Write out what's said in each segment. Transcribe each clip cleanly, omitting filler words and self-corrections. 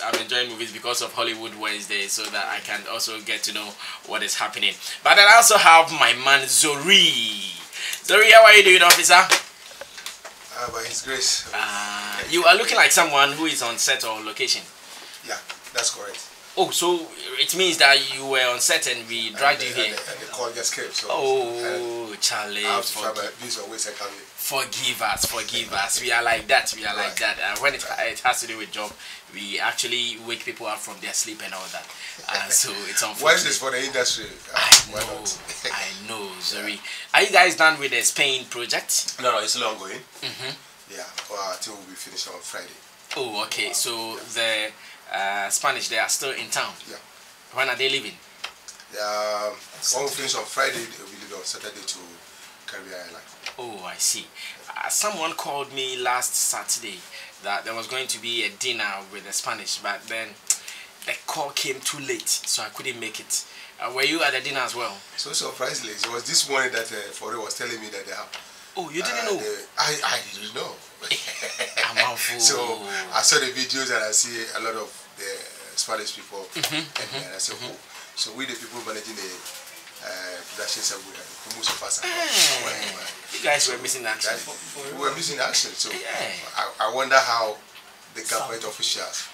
I'm enjoying movies because of Hollywood Wednesday, so that I can also get to know what is happening. But I also have my man Zori. Zori, how are you doing, officer? By His grace. You are looking like someone who is on set or location. Yeah, that's correct. Oh, so it means that you were on set and we dragged you here. And the call just came. So Charlie. I have to try my best always I can. Forgive us. We are like that. Like that. When it has to do with job, we actually wake people up from their sleep and all that. So it's unfortunate. Why is this for the industry? I know, Zori. Are you guys done with the Spain project? No, it's still ongoing. Yeah, I think we'll be finished on Friday. Oh, okay. So the Spanish, they are still in town. Yeah. When are they leaving? When we finish on Friday, we leave on Saturday to Caribbean Island. Oh, I see. Someone called me last Saturday that there was going to be a dinner with the Spanish, but then the call came too late, so I couldn't make it. Were you at the dinner as well? So surprisingly, it was this morning that Fore was telling me that they have. Oh, you didn't know? I didn't know. I'm a fool. So I saw the videos and I see a lot of the Spanish people, and I said, oh, so we the people managing the production somewhere. You guys were missing action. We were missing action, so I wonder how the government officials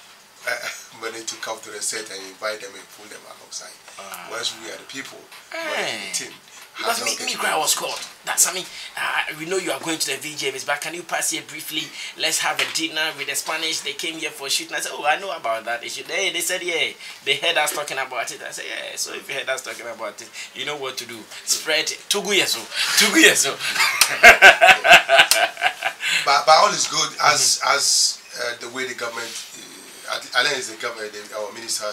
managed to come to the set and invite them and pull them outside. Whereas we are the people managing the team. Because me cry was called. That's we know you are going to the VGMs, but can you pass here briefly? Let's have a dinner with the Spanish. They came here for a shoot, and I said, oh, I know about that issue. They said, yeah, they heard us talking about it. I said, yeah, so if you heard us talking about it, you know what to do. Spread Tugu yeso. But all is good as the way the government, Alain is the government, our minister,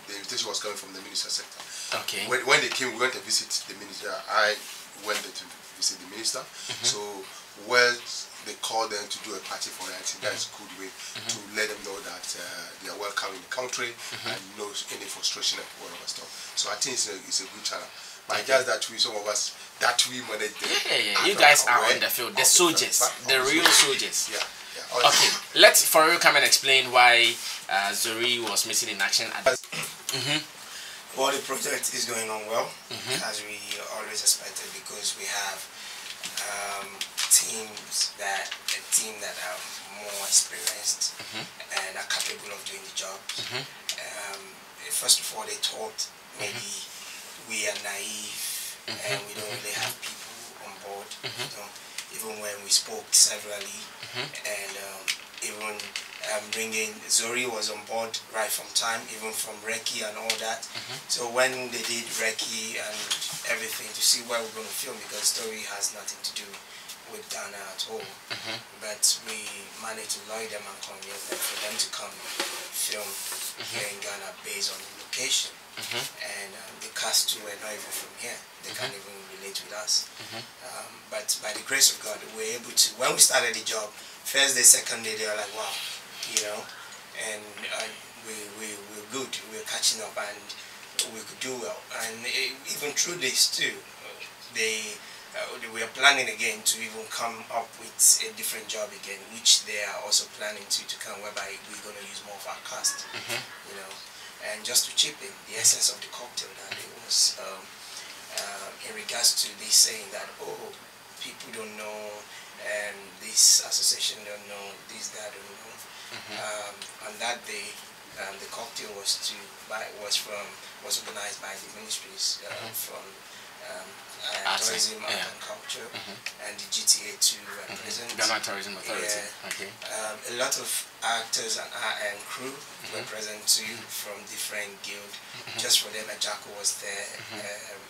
the invitation was coming from the minister sector. Okay. When they came, we went to visit the minister. I went there to visit the minister. So they called them to do a party for them. I think that's a good way to let them know that they are welcome in the country and no any frustration and whatever stuff. So I think it's a good channel. But just that some of us we manage them. Yeah. You guys are on the field, the soldiers, the real soldiers. Yeah. Okay, let Farouk come and explain why Zori was missing in action. Well, the project is going on well, as we always expected, because we have a team that are more experienced and are capable of doing the job. First of all, they thought maybe we are naive and we don't really have people on board. Even when we spoke severally, and even bringing Zori was on board right from time, even from Recce and all that. So when they did Recce and everything to see where we're going to film, because story has nothing to do with Ghana at all, but we managed to lure them and convince them for them to come film here in Ghana based on the location. And the cast too were not even from here. They can't even relate with us. But by the grace of God, we were able to, when we started the job, first day, second day, they were like, wow, you know, and we're good, we're catching up, and we could do well. And even through this too, we are planning again to even come up with a different job again, which they are also planning to come, whereby we're going to use more of our cast, you know. And just to chip in, the essence of the cocktail that it was in regards to this saying that, oh, people don't know, and this association don't know, this, that, don't know. On that day, the cocktail was organized by the ministries from Tourism and Culture and the GTA to represent Ghana Tourism Authority. A lot of actors and crew were present too from different guilds. Just for them, Ajako was there,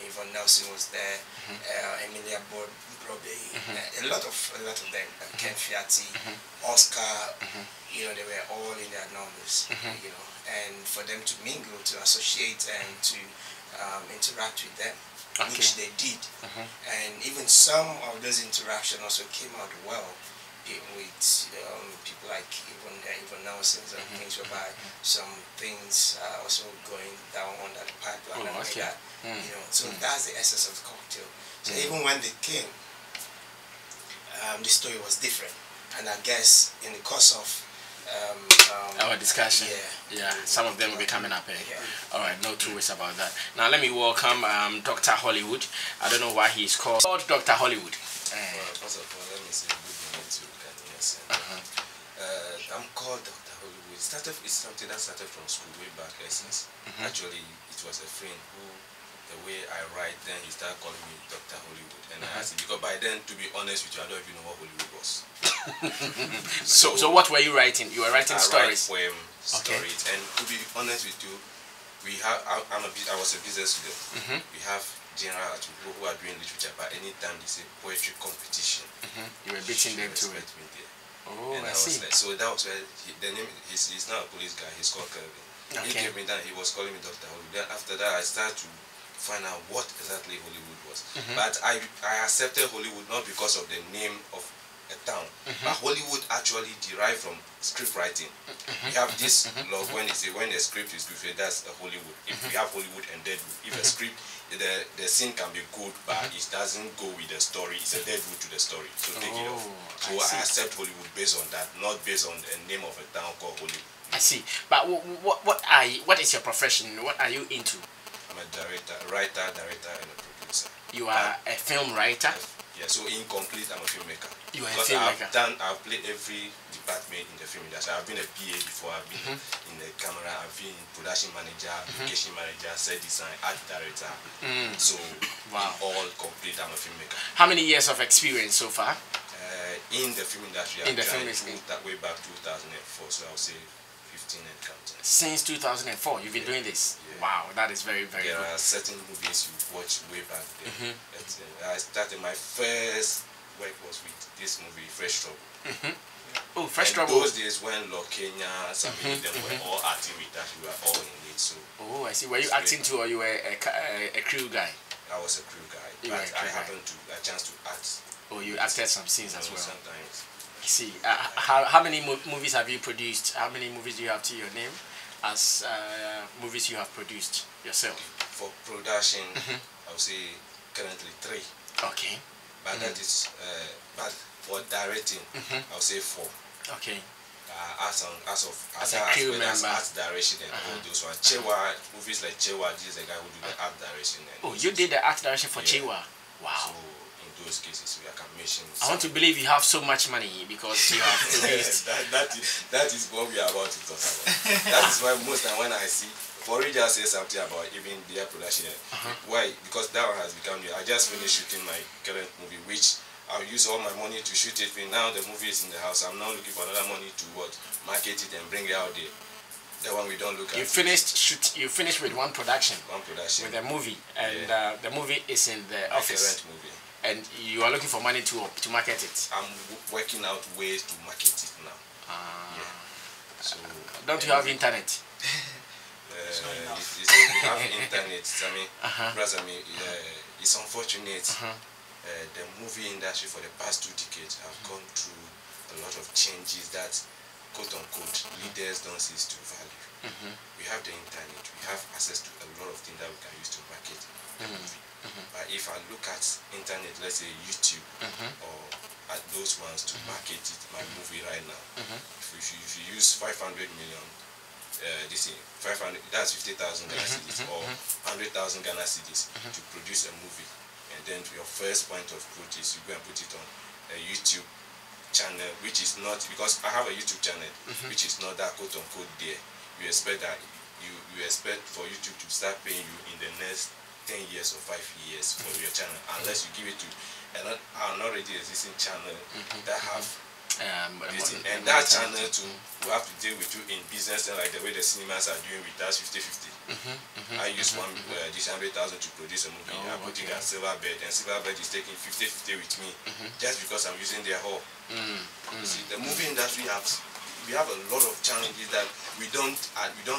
Yvonne Nelson was there, Emilia Brobe, a lot of them, Ken Fiati, Oscar, you know, they were all in their numbers, you know, and for them to mingle, to associate, and to interact with them, which they did, and even some of those interactions also came out well with people like even Nelson and things, whereby some things are also going down under the pipeline and like that, you know. So that's the essence of the cocktail. So even when they came, the story was different, and I guess in the course of our discussion. Yeah. Some of them will be coming up. Yeah. All right, no two ways about that. Now let me welcome Dr. Hollywood. I don't know why he's called Dr. Hollywood. First of all, let me say good morning to Ghanaians. I'm called Dr. Hollywood. It's something that started from school way back since. Actually, it was a friend who, the way I write, then he started calling me Dr. Hollywood. And I asked him, because by then, to be honest with you, I don't even know what Hollywood was. So what were you writing? You were writing stories? I write poem, stories. And to be honest with you, I was a business student. We have general people who are doing literature, but anytime they say poetry competition, you were beating them to it. Me there. Oh, and I see. Was like, so that was where the name. He's not a police guy. He's called Kelvin. Okay. He gave me that. He was calling me Dr. Hollywood. Then after that, I started to find out what exactly Hollywood was. But I accepted Hollywood not because of the name of a town, but Hollywood actually derived from script writing. We have this law when they say when the script is good, that's a Hollywood. If we have Hollywood and Deadwood, if a script, the scene can be good, but it doesn't go with the story. It's a Deadwood to the story. So take it off. So I accept Hollywood based on that, not based on the name of a town called Hollywood. I see. But what is your profession? What are you into? I'm a writer, director, and a producer. You are a film writer? Yeah, so incomplete, I'm a filmmaker. You are a because filmmaker? I've played every department in the film industry. I've been a PA before, I've been in the camera, I've been production manager, application manager, set design, art director. So, all complete, I'm a filmmaker. How many years of experience so far? In the film industry, in the film industry? Way back 2004, so I'll say 15 and counting. Since 2004, you've been doing this? Yeah. Wow, that is very, very good. There are certain movies you watch way back then. I started, my first work was with this movie, Fresh Trouble. Oh, Fresh and Trouble. Those days when Lokenya, Sammy, them were all acting with that, we were all in it. So. Oh, I see. Were you acting too, or you were a crew guy? I was a crew guy, but I happened to a chance to act. Oh, you acted some scenes as well. Sometimes. I see. How many movies have you produced? How many movies do you have to your name as movies you have produced yourself? For production, I would say currently 3. Okay. But that is, but for directing, I would say 4. Okay. As a crew member, art direction and all those ones. Chewa, movies like Chewa, this is the guy who do the art direction. And you did the art direction for Chewa. Wow. So in those cases, we can mention. I want to believe you have so much money because you have produced. that is what we are about to talk about. That is why most time when I see, for you just say something about even their production. Why? Because that one has become new. I just finished shooting my current movie, which I'll use all my money to shoot it. Now the movie is in the house. I'm now looking for another money to market it and bring it out there. The one we don't look at. You finished with one production. One production. With a movie, and the movie is in the office. Current movie. And you are looking for money to market it. I'm working out ways to market it now. So don't you have internet? We have internet. It's unfortunate. The movie industry for the past 2 decades have gone through a lot of changes that, quote unquote, leaders don't cease to value. We have the internet. We have access to a lot of things that we can use to market the movie. But if I look at internet, let's say YouTube or at those ones to market it, my movie right now, if you use 500 million, this thing, 500, that's 50,000 Ghana cedis or 100,000 Ghana cedis to produce a movie, and then your first point of growth is you go and put it on a YouTube channel, which is not, because I have a YouTube channel, which is not that quote unquote there. You expect that you expect for YouTube to start paying you in the next 10 years or 5 years for your channel, unless you give it to an already existing channel that have this thing. And that channel too will have to deal with you in business, and like the way the cinemas are doing with us 50-50. I use this 100,000 to produce a movie. I put it at Silverbird, and Silverbird is taking 50-50 with me just because I'm using their hall. You see, the movie industry we have a lot of challenges that we don't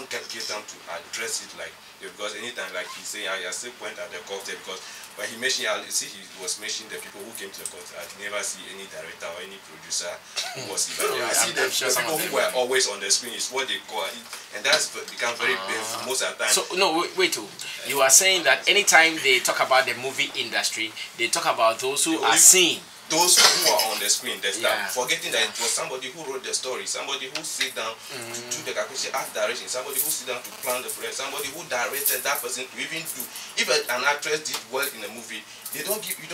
get them to address it, like, because anytime, like he's saying, I still point at the cocktail, because when he mentioned, he was mentioning the people who came to the cocktail. I never see any director or any producer who was even there. I see the people who were always on the screen is what they call it, and that's become very painful most of the time. So no, wait. You are saying that anytime they talk about the movie industry, they talk about those who are seen. those who are on the screen, the staff, Yeah. forgetting that it was somebody who wrote the story, somebody who sit down to do the calculation, art direction, somebody who sit down to plan the project, somebody who directed that person to even do. If an actress did well in a movie, they don't give you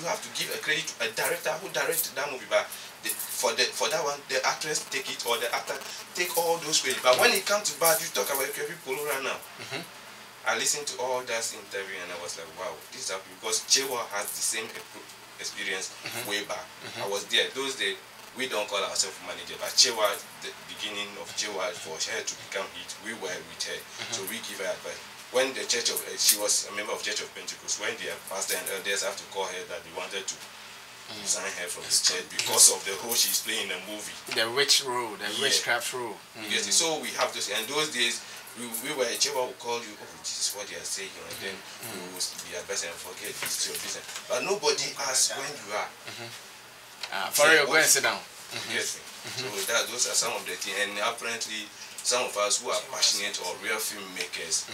have to give a credit to a director who directed that movie, but for that one, the actress take it or the actor take all those credit. But when it comes to bad, you talk about people right now. I listened to all that interview and I was like, wow, this is happy because Chewa has the same experience way back. I was there. Those days, we don't call ourselves manager, but Chewa, the beginning of Chewa, for her to become it, we were with her. So we give her advice. When the church of, she was a member of Church of Pentecost, when the pastor and elders have to call her that they wanted to resign her from the church because of the role she's playing in the movie. The witch role, the witchcraft role. You get it? So we have this, and those days, we were, Chewa will call you, oh, this is what they are saying, and then we will be advising and forget this your business. But nobody asks when you are. For real, go and sit down. Yes. So those are some of the things, and apparently some of us who are passionate or real filmmakers,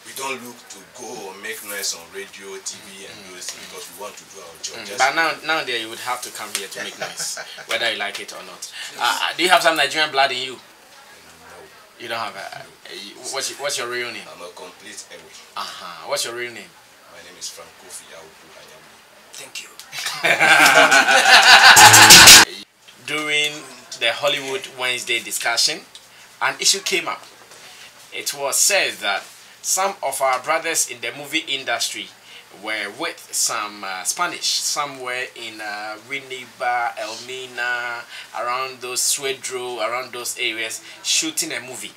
we don't look to go or make noise on radio, TV, and those things because we want to do our job. But now there you would have to come here to make noise, whether you like it or not. Do you have some Nigerian blood in you? You don't have a. What's your real name? I'm a complete Ewe. What's your real name? My name is Frank Kofi Awuku Anyami. Thank you. During the Hollywood Wednesday discussion, an issue came up. It was said that some of our brothers in the movie industry were with some Spanish somewhere in Winneba, Elmina, around those Swedro, around those areas, shooting a movie.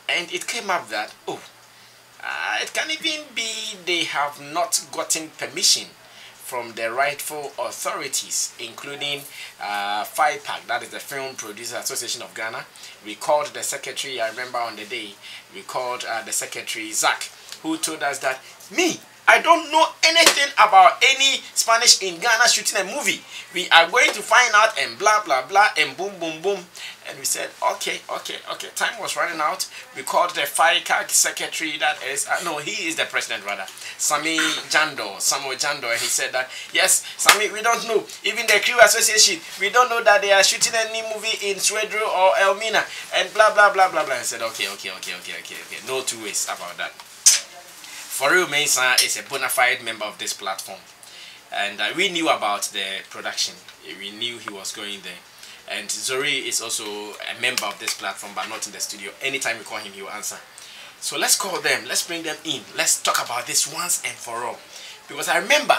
And it came up that, it can even be they have not gotten permission from the rightful authorities, including FIPAG, that is the Film Producer Association of Ghana. We called the secretary, I remember on the day, we called the secretary, Zach, who told us that, I don't know anything about any Spanish in Ghana shooting a movie. We are going to find out and blah, blah, blah, and boom, boom, boom. And we said, okay. Time was running out. We called the FICAG secretary, that is, no, he is the president rather, Samuel Jando, and he said that, yes, Sami, we don't know. Even the crew association, we don't know that they are shooting any movie in Swedro or Elmina, and blah, blah, blah, blah, blah. I said, okay. No two ways about that. For real, Mensah is a bona fide member of this platform, and we knew about the production. We knew he was going there, and Zori is also a member of this platform, but not in the studio. Anytime we call him, he will answer. So let's call them. Let's bring them in. Let's talk about this once and for all, because I remember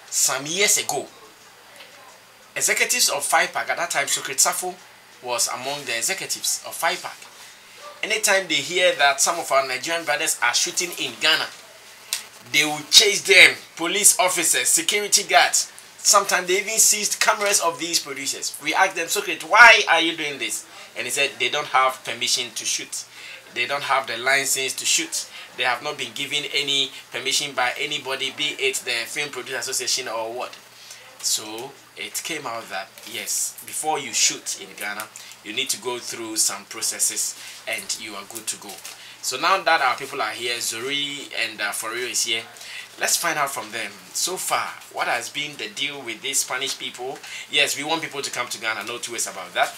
some years ago, executives of FIPAG at that time, Sokrit Safo was among the executives of FIPAG. Anytime they hear that some of our Nigerian brothers are shooting in Ghana, they will chase them, police officers, security guards. Sometimes they even seized cameras of these producers. We asked them, Sokrit, why are you doing this? And he said they don't have permission to shoot. They don't have the license to shoot. They have not been given any permission by anybody, be it the Film Producer Association or what. So it came out that, yes, before you shoot in Ghana, you need to go through some processes and you are good to go. So now that our people are here, Zori and Forio is here, let's find out from them. So far, what has been the deal with these Spanish people? Yes, we want people to come to Ghana, no two ways about that.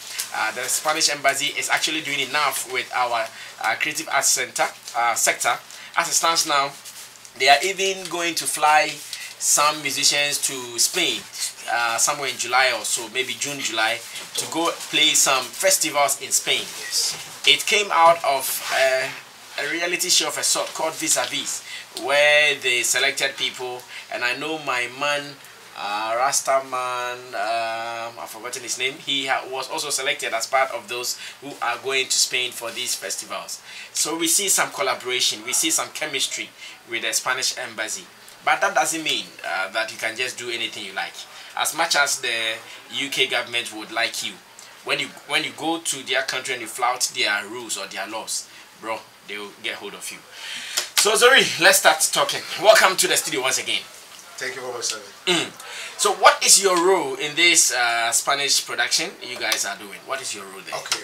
The Spanish embassy is actually doing enough with our creative arts sector. As it stands now, they are even going to fly some musicians to Spain somewhere in July or so, maybe June, July, to go play some festivals in Spain. It came out of a reality show of a sort called Vis-a-Vis, where they selected people, and I know my man, Rastaman, I've forgotten his name, he was also selected as part of those who are going to Spain for these festivals. So we see some collaboration, we see some chemistry with the Spanish embassy. But that doesn't mean that you can just do anything you like. As much as the UK government would like you, when you go to their country and you flout their rules or their laws, bro, they will get hold of you. So Zori, let's start talking. Welcome to the studio once again. Thank you very much, sir. So what is your role in this Spanish production you guys are doing? What is your role there? Okay,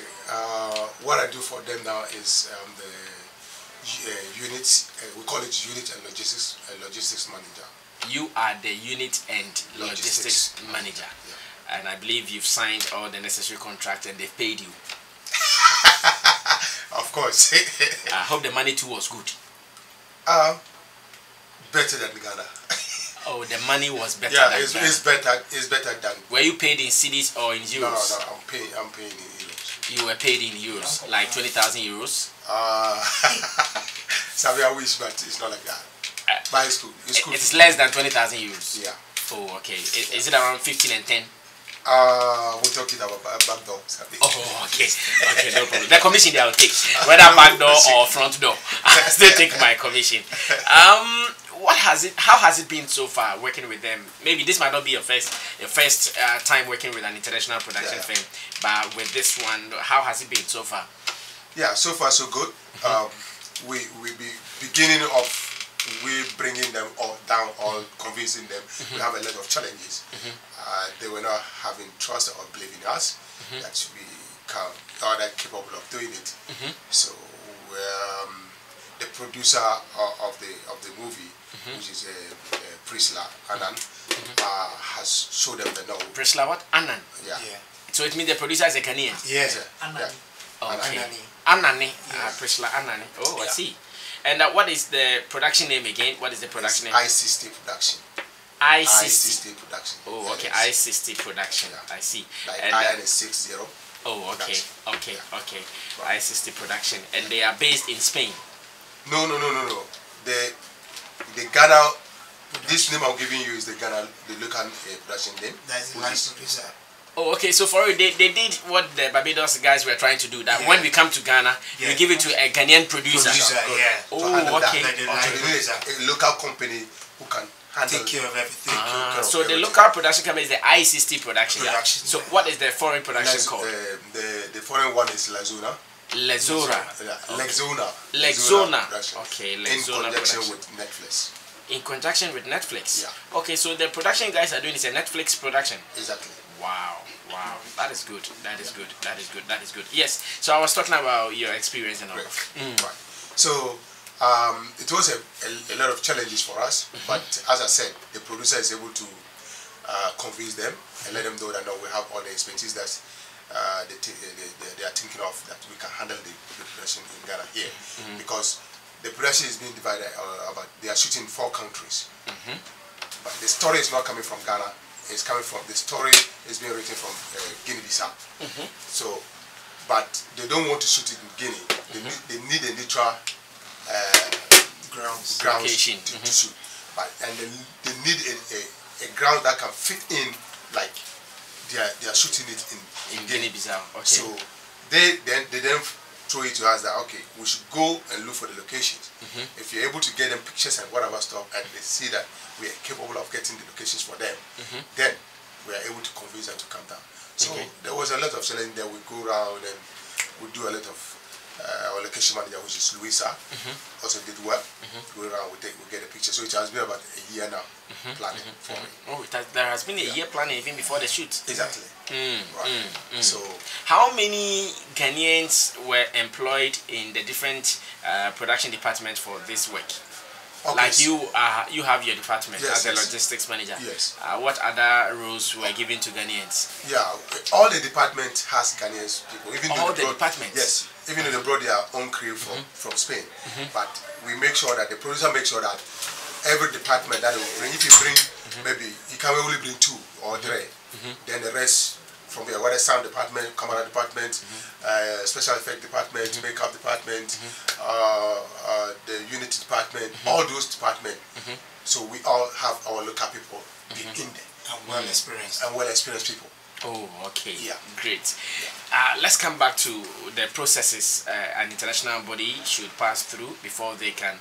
what I do for them now is the unit, we call it unit and logistics manager. You are the unit and logistics manager. Yeah. And I believe you've signed all the necessary contracts and they've paid you. Of course. I hope the money too was good. Better than Ghana. Oh, the money was better Yeah, than it's Ghana. it's better than. Were you paid in cedis or in No, euros? I'm paying in euros. You were paid in euros, like 20,000 euros. Sorry, I wish, but it's not like that. But it's good. It's good. It's less than 20,000 euros. Yeah. Oh, okay. Is it around 15 and 10? We're talking about back door. Oh, okay. Okay, no problem. The commission they will take, whether back door or front door, I still take my commission. How has it been so far working with them? Maybe this might not be your first time working with an international production firm, but with this one, how has it been so far? Yeah, so far so good. We be beginning of bringing them all down, all convincing them. We have a lot of challenges. They were not having trust or believe in us that we can or that capable of doing it. So the producer of the movie, which is Priscilla Annan, has showed them the know. Priscilla what? Annan. Yeah. So it means the producer is a Ghanaian. Yeah. Yeah. Okay. Anani. Anani. Priscilla Anani. Oh, I see. And what is the production name again? What is the production name? I60 Production. I60. Production. Oh, okay. Yes. I60 Production. Yeah. I see. Like And, IN60. oh, okay. Production. Okay. Okay. I60 Production. And they are based in Spain. No. The Ghana. This name I'm giving you is the Ghana, the local production name. That's the which vice is- producer. Oh, okay. So for you, they did what the Barbados guys were trying to do. That when we come to Ghana, we give it to a Ghanaian producer. Yeah. to handle Oh, that. okay. Like the So line they need producer. a local company who can handle. Take care of everything. So the local production company is the I60 production. Production, So yeah. what is the foreign production Lex- called? the foreign one is Lazona. Lezora. Lexona. Lexona. Production. Okay, In Lexona conjunction production. with Netflix. In conjunction with Netflix. Yeah. Okay, so the production guys are doing is a Netflix production. Exactly. Wow, that is good. That is good. Yes. So I was talking about your experience and all. Great. Right. So it was a lot of challenges for us, but as I said, the producer is able to convince them and let them know that now we have all the expertise that they are thinking of, that we can handle the production in Ghana here, because the production is being divided about, they are shooting 4 countries, but the story is not coming from Ghana. It's coming from, the story is being written from Guinea-Bissau. So, but they don't want to shoot it in Guinea. They need a neutral grounds Location. to shoot. But and they need a ground that can fit in, like they are shooting it in Guinea-Bissau. Okay. So they then throw it to us that okay, we should go and look for the locations. If you're able to get them pictures and whatever stuff, and they see that we are capable of getting the locations for them, then we are able to convince them to come down. So there was a lot of challenge there. We go around and we do a lot of our location manager, which is Louisa, also did well. Go around, we get a picture. So it has been about a year now planning for me. Oh, there has been a year planning even before the shoot. Exactly. Right. So how many Ghanaians were employed in the different production departments for this work? okay, Like you have your department Yes, as a yes. logistics manager. Yes. What other roles were given to Ghanaians? Yeah, all the department has Ghanaian people. Even All though the departments? Yes, even though they brought their own crew from Spain, but we make sure that the producer makes sure that every department that they will bring, if you bring maybe you can only bring 2 or 3, then the rest from there, whether sound department, camera department, special effect department, makeup department, the unity department, all those departments. So we all have our local people in there. And well experienced. And well-experienced people. Oh, okay. Yeah. Great. Let's come back to the processes an international body should pass through before they can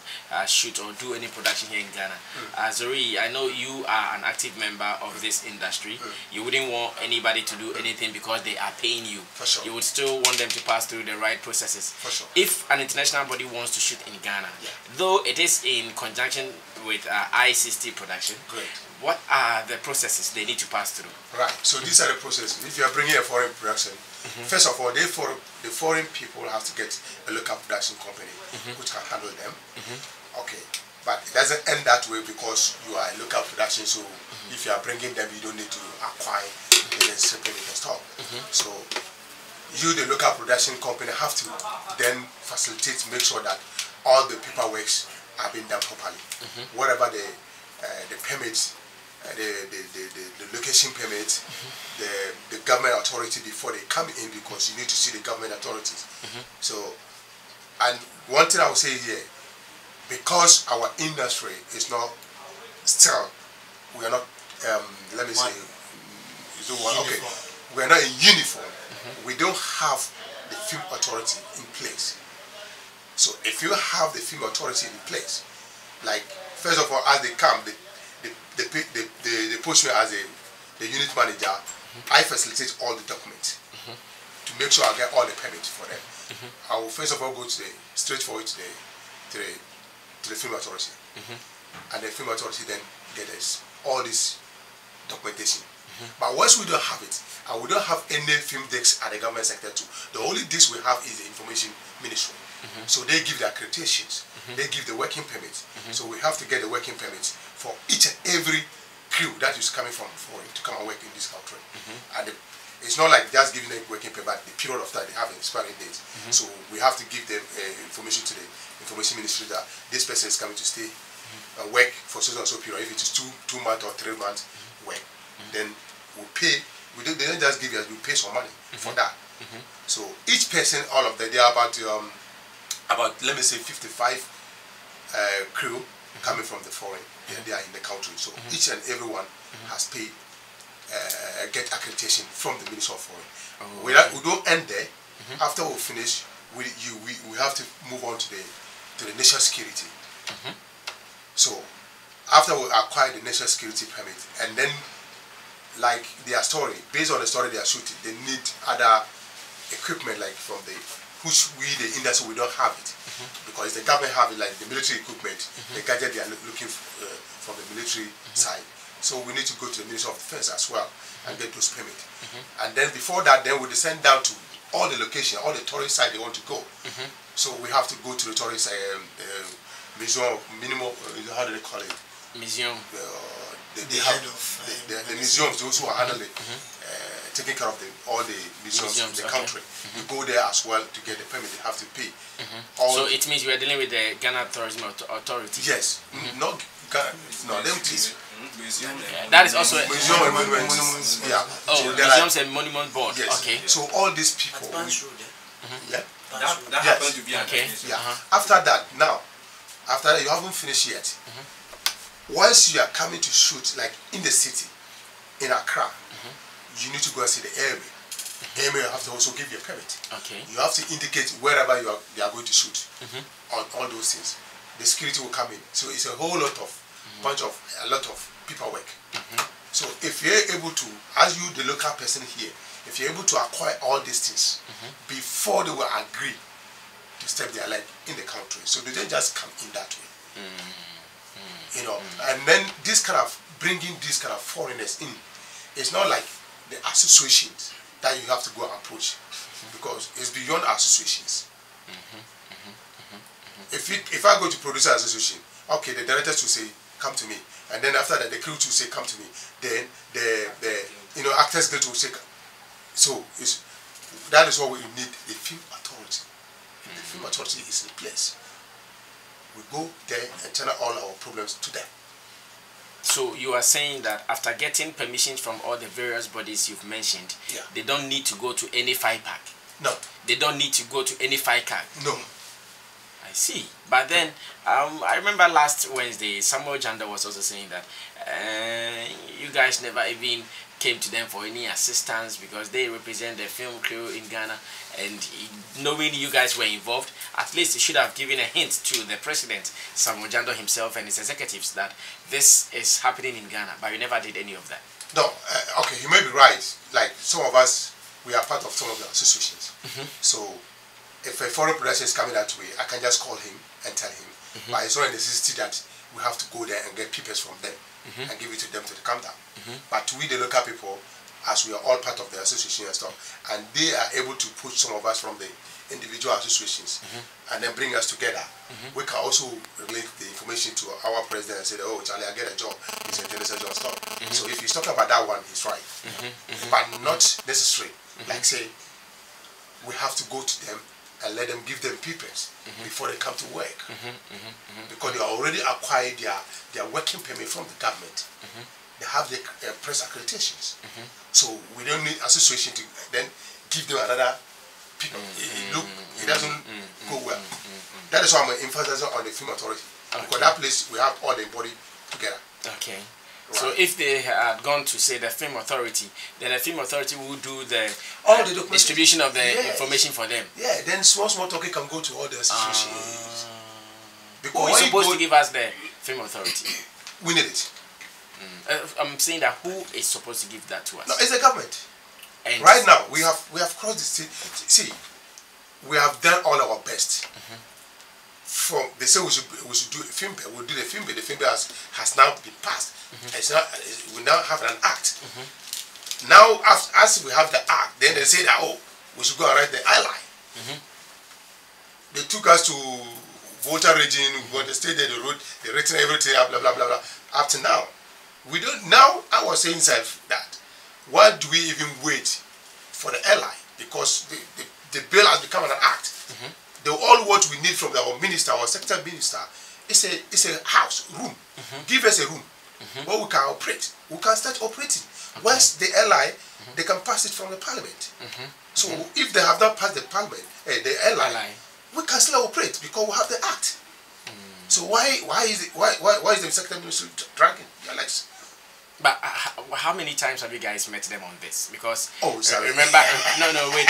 shoot or do any production here in Ghana. Zori, I know you are an active member of this industry. You wouldn't want anybody to do anything because they are paying you. For sure. You would still want them to pass through the right processes. For sure. If an international body wants to shoot in Ghana, though it is in conjunction with I60 production, Great. what are the processes they need to pass through? Right. So these are the processes. If you are bringing a foreign production, first of all, the foreign people have to get a local production company which can handle them. Okay. But it doesn't end that way because you are a local production. So if you are bringing them, you don't need to acquire and then shipping it and stuff. So you, the local production company, have to then facilitate, make sure that all the paperwork are being done properly. Whatever the permits, the location permits, the government authority before they come in, because you need to see the government authorities. So, and one thing I will say here, because our industry is not still, we are not, let me say, okay, we are not in uniform. We don't have the film authority in place. So if you have the film authority in place, like first of all, as they come, they push me as the unit manager. I facilitate all the documents to make sure I get all the permits for them. I will first of all go to straight forward to the film authority, and the film authority then get us all this documentation. But once we don't have it, and we don't have any film desk at the government sector too, the only desk we have is the information ministry. So they give the accreditations, they give the working permits. So we have to get the working permits for each and every crew that is coming from foreign to come and work in this country. And it's not like just giving them working permit, but the period of time they have an expiry date. So we have to give them information to the information ministry that this person is coming to stay and work for so and so period. If it is 2 months or 3 months work, then we pay. They don't just give us, we pay some money for that. So each person, all of them, they are about let me say 55 crew coming from the foreign. They are in the country. So each and everyone has paid get accreditation from the Ministry of Foreign. We don't end there. After we finish, we have to move on to the national security. So after we acquire the national security permit, and then like their story, based on the story they are shooting, they need other equipment like from the the industry we don't have it, because the government have it, like the military equipment, the gadget they are looking from the military side. So we need to go to the Ministry of Defense as well and get those permits. And then before that, then we descend down to all the location, all the tourist side they want to go. So we have to go to the tourist museum, minimum, how do they call it? Museum. The museums, those who are handling, taking care of all the museums in the country. You go there as well to get the permit, they have to pay. So it means you are dealing with the Ghana Tourism Authority? Yes, not Ghana, no, them please. That is also Museum and Monuments. Yeah. Oh, Museums and Monument Board. Yes. Okay. So all these people. Yeah. That happens to be okay. Yeah. After that, you haven't finished yet. Once you are coming to shoot, like in the city, in Accra, you need to go and see the airway. Airway, you have to also give you a permit. Okay. You have to indicate wherever they are going to shoot on all those things. The security will come in. So it's a whole lot of a lot of paperwork. So if you're able to, as you the local person here, if you're able to acquire all these things before they will agree to step their leg in the country, so they don't just come in that way. You know, and then this kind of bringing these kind of foreigners in, it's not like the associations that you have to go and approach, because it's beyond associations. If I go to producer association, okay, the directors will say come to me, and then after that the crew will say come to me, then the actors guild will say. So that is what we need, the film authority. The film authority is in place. We go there and tell all our problems to them. So you are saying that after getting permissions from all the various bodies you've mentioned, they don't need to go to any fire park? No. They don't need to go to any fire car? No. I see. But then, I remember last Wednesday, Samuel Janda was also saying that you guys never even came to them for any assistance because they represent the film crew in Ghana, and knowing you guys were involved, at least you should have given a hint to the president, Samuel Janda himself and his executives, that this is happening in Ghana, but you never did any of that. No, okay, you may be right. Like some of us, we are part of some of the associations. So if a foreign production is coming that way, I can just call him and tell him. But it's not a necessity that we have to go there and get papers from them and give it to them to come down. But we, the local people, as we are all part of the association and stuff, and they are able to push some of us from the individual associations and then bring us together. We can also relate the information to our president and say, oh, Charlie, I get a job. He's a job stop. So if he's talking about that one, he's right. But not necessary. Like say, we have to go to them and let them give them papers before they come to work. Because they already acquired their working permit from the government. They have the press accreditations. So we don't need association to then give them another people. It doesn't go well. That is why I'm emphasizing on the film authority. Because that place we have all the body together. Okay. Right. So if they had gone to say the film authority, then the film authority will do the all the distribution of the information for them. Yeah, then small talking can go to all the associations. Who is supposed to give us the film authority? We need it. I'm saying that who is supposed to give that to us? No, it's the government. And right now we have crossed the state. See, we have done all our best. From they say we should do a film bill. We'll do the film bill. The film bill has now been passed. It's not, we now have an act. Now as we have the act, then they say that we should go and write the I-line. They took us to voter region. We want to stay there. They written everything up, blah blah blah blah. Up to now, we don't. Now I was saying self that why do we even wait for the airline? Because the bill has become an act. All what we need from our minister or sector minister is a house, room. Give us a room where we can operate. We can start operating. Once the airline, they can pass it from the parliament. So if they have not passed the parliament, the airline, we can still operate because we have the act. So why is the sector ministry dragging their legs? But how many times have you guys met them on this? Because remember, wait.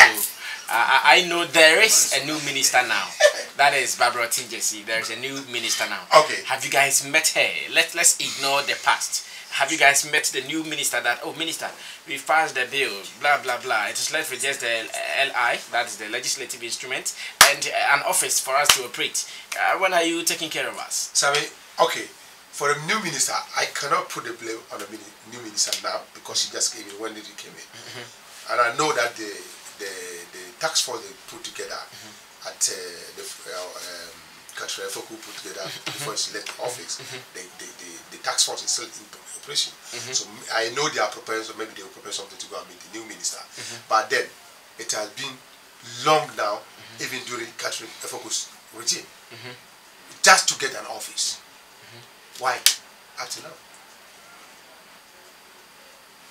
I know there is a new minister now. That is Barbara Tinjesi. There is a new minister now. Okay. Have you guys met her? Let's ignore the past. Have you guys met the new minister that, minister, we passed the bill, blah, blah, blah. It is left with just the LI, that is the legislative instrument, and an office for us to operate. When are you taking care of us? Sammy, okay. For a new minister, I cannot put the blame on the new minister now because she just came in. When did he came in? And I know that the task force they put together at the Foku put together before she left the office, the task force is still in operation. So I know they are preparing, so maybe they will prepare something to go and meet the new minister. But then it has been long now, even during Catherine Foku's regime, just to get an office. Why? Up to now,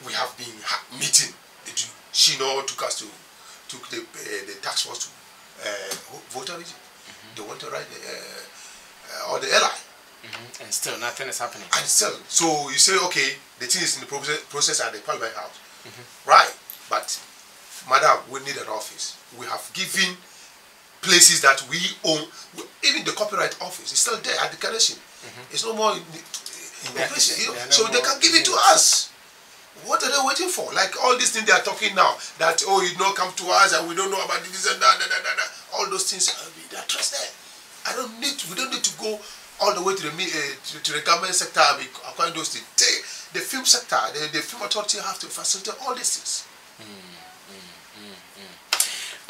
we have been meeting. Shino took the task force to voter region. They want to write or the LI. And still nothing is happening. And still, so you say, okay, the thing is in the process at the Parliament House, right? But, madam, we need an office. We have given places that we own. Even the copyright office is still there at the Carnation. It's no more in operation. So they can give it to us. What are they waiting for? Like all these things they are talking now, that you don't come to us and we don't know about this and that. All those things, they are trust there. We don't need to go all the way to the government sector and acquiring those things. The film sector, the film authority have to facilitate all these things.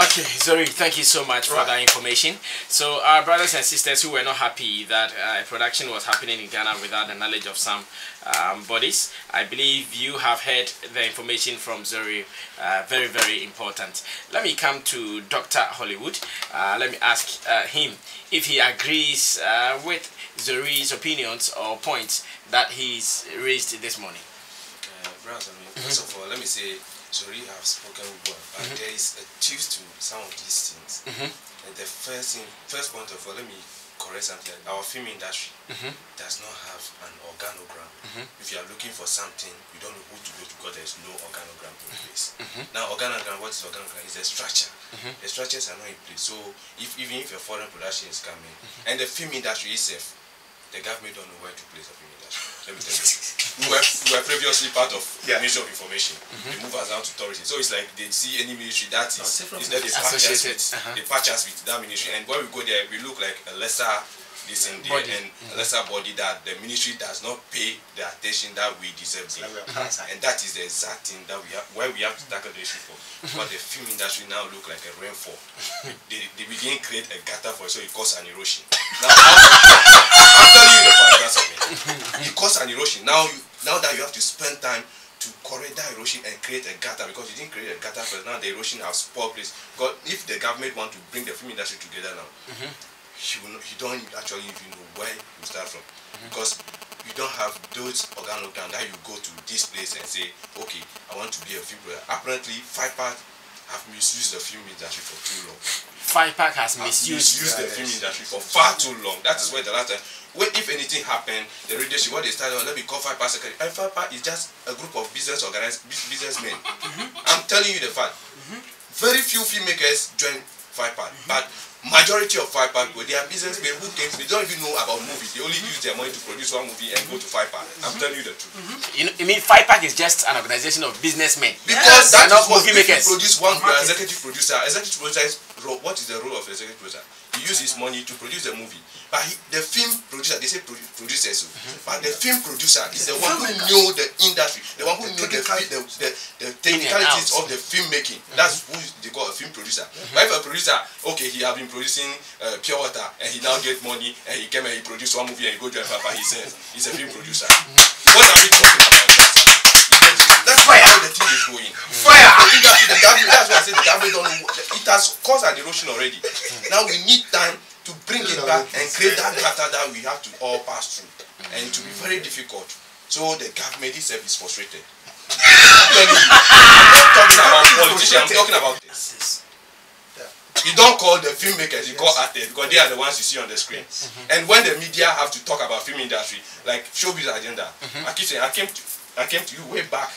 Okay, Zori, thank you so much for that information. So our brothers and sisters who were not happy that production was happening in Ghana without the knowledge of some bodies, I believe you have heard the information from Zori. Very, very important. Let me come to Dr. Hollywood. Let me ask him if he agrees with Zori's opinions or points that he's raised this morning. First of all, let me say, Zori have spoken well, but there is a twist to some of these things. And the first point of all, let me correct something. Our film industry does not have an organogram. If you are looking for something, you don't know who to go to because there is no organogram in place. Now, organogram, what is organogram? It's a structure. The structures are not in place. So, even if a foreign production is coming, and the film industry itself, the government don't know where to place the film industry. Let me tell you. We were previously part of the Ministry of Information. They move us down to tourism. So it's like they see any ministry that is that they patch us with that ministry. And when we go there, we look like a lesser this in there, and lesser body that the ministry does not pay the attention that we deserve. And that is the exact thing that we have, why we have to tackle the issue for. Because the film industry now look like a rainfall. They begin create a gutter for it, so it causes an erosion. Now, I'm telling you the fact, that's something. It causes an erosion. Now that you have to spend time to correct that erosion and create a gutter, because you didn't create a gutter first. Now the erosion has spoiled place. Because if the government want to bring the film industry together now, you don't actually even know where you start from, because you don't have those organogram that you go to this place and say, okay, I want to be a film producer. Apparently, FIPAC have misused the film industry for too long. FIPAC has misused the film industry for far too long. That is why the last time, if anything happened, the radio show, what they started on, let me call FIPAC secretary. And FIPAC is just a group of businessmen. I'm telling you the fact. Very few filmmakers join FIPAC, but majority of FIPAC, they are businessmen who think they don't even know about movies. They only use their money to produce one movie and go to FIPAC. I'm telling you the truth. You mean FIPAC is just an organization of businessmen? Because that is what movie makers. Produce one, you are executive producer. Executive producer is what is the role of executive producer? He uses his money to produce the movie. But the film producer, they say producers, but the film producer is the one who know the industry, the one who know the technicalities of the filmmaking. That's who they call a film producer. But if a producer, okay, he have been producing Pure Water, and he now get money, and he came and he produced one movie and he go to Papa, he says he's a film producer. What are we talking about? That's why how the thing is going. Fire! The government, that's why I said the government don't know. It has caused an erosion already. Now we need time to bring it back and create that gutter that we have to all pass through. And it will be very difficult. So the government itself is frustrated. I'm not talking about politicians, I'm talking about this. You don't call the filmmakers, you call artists, because they are the ones you see on the screen. And when the media have to talk about film industry, like Showbiz Agenda, I keep saying, I came to you way back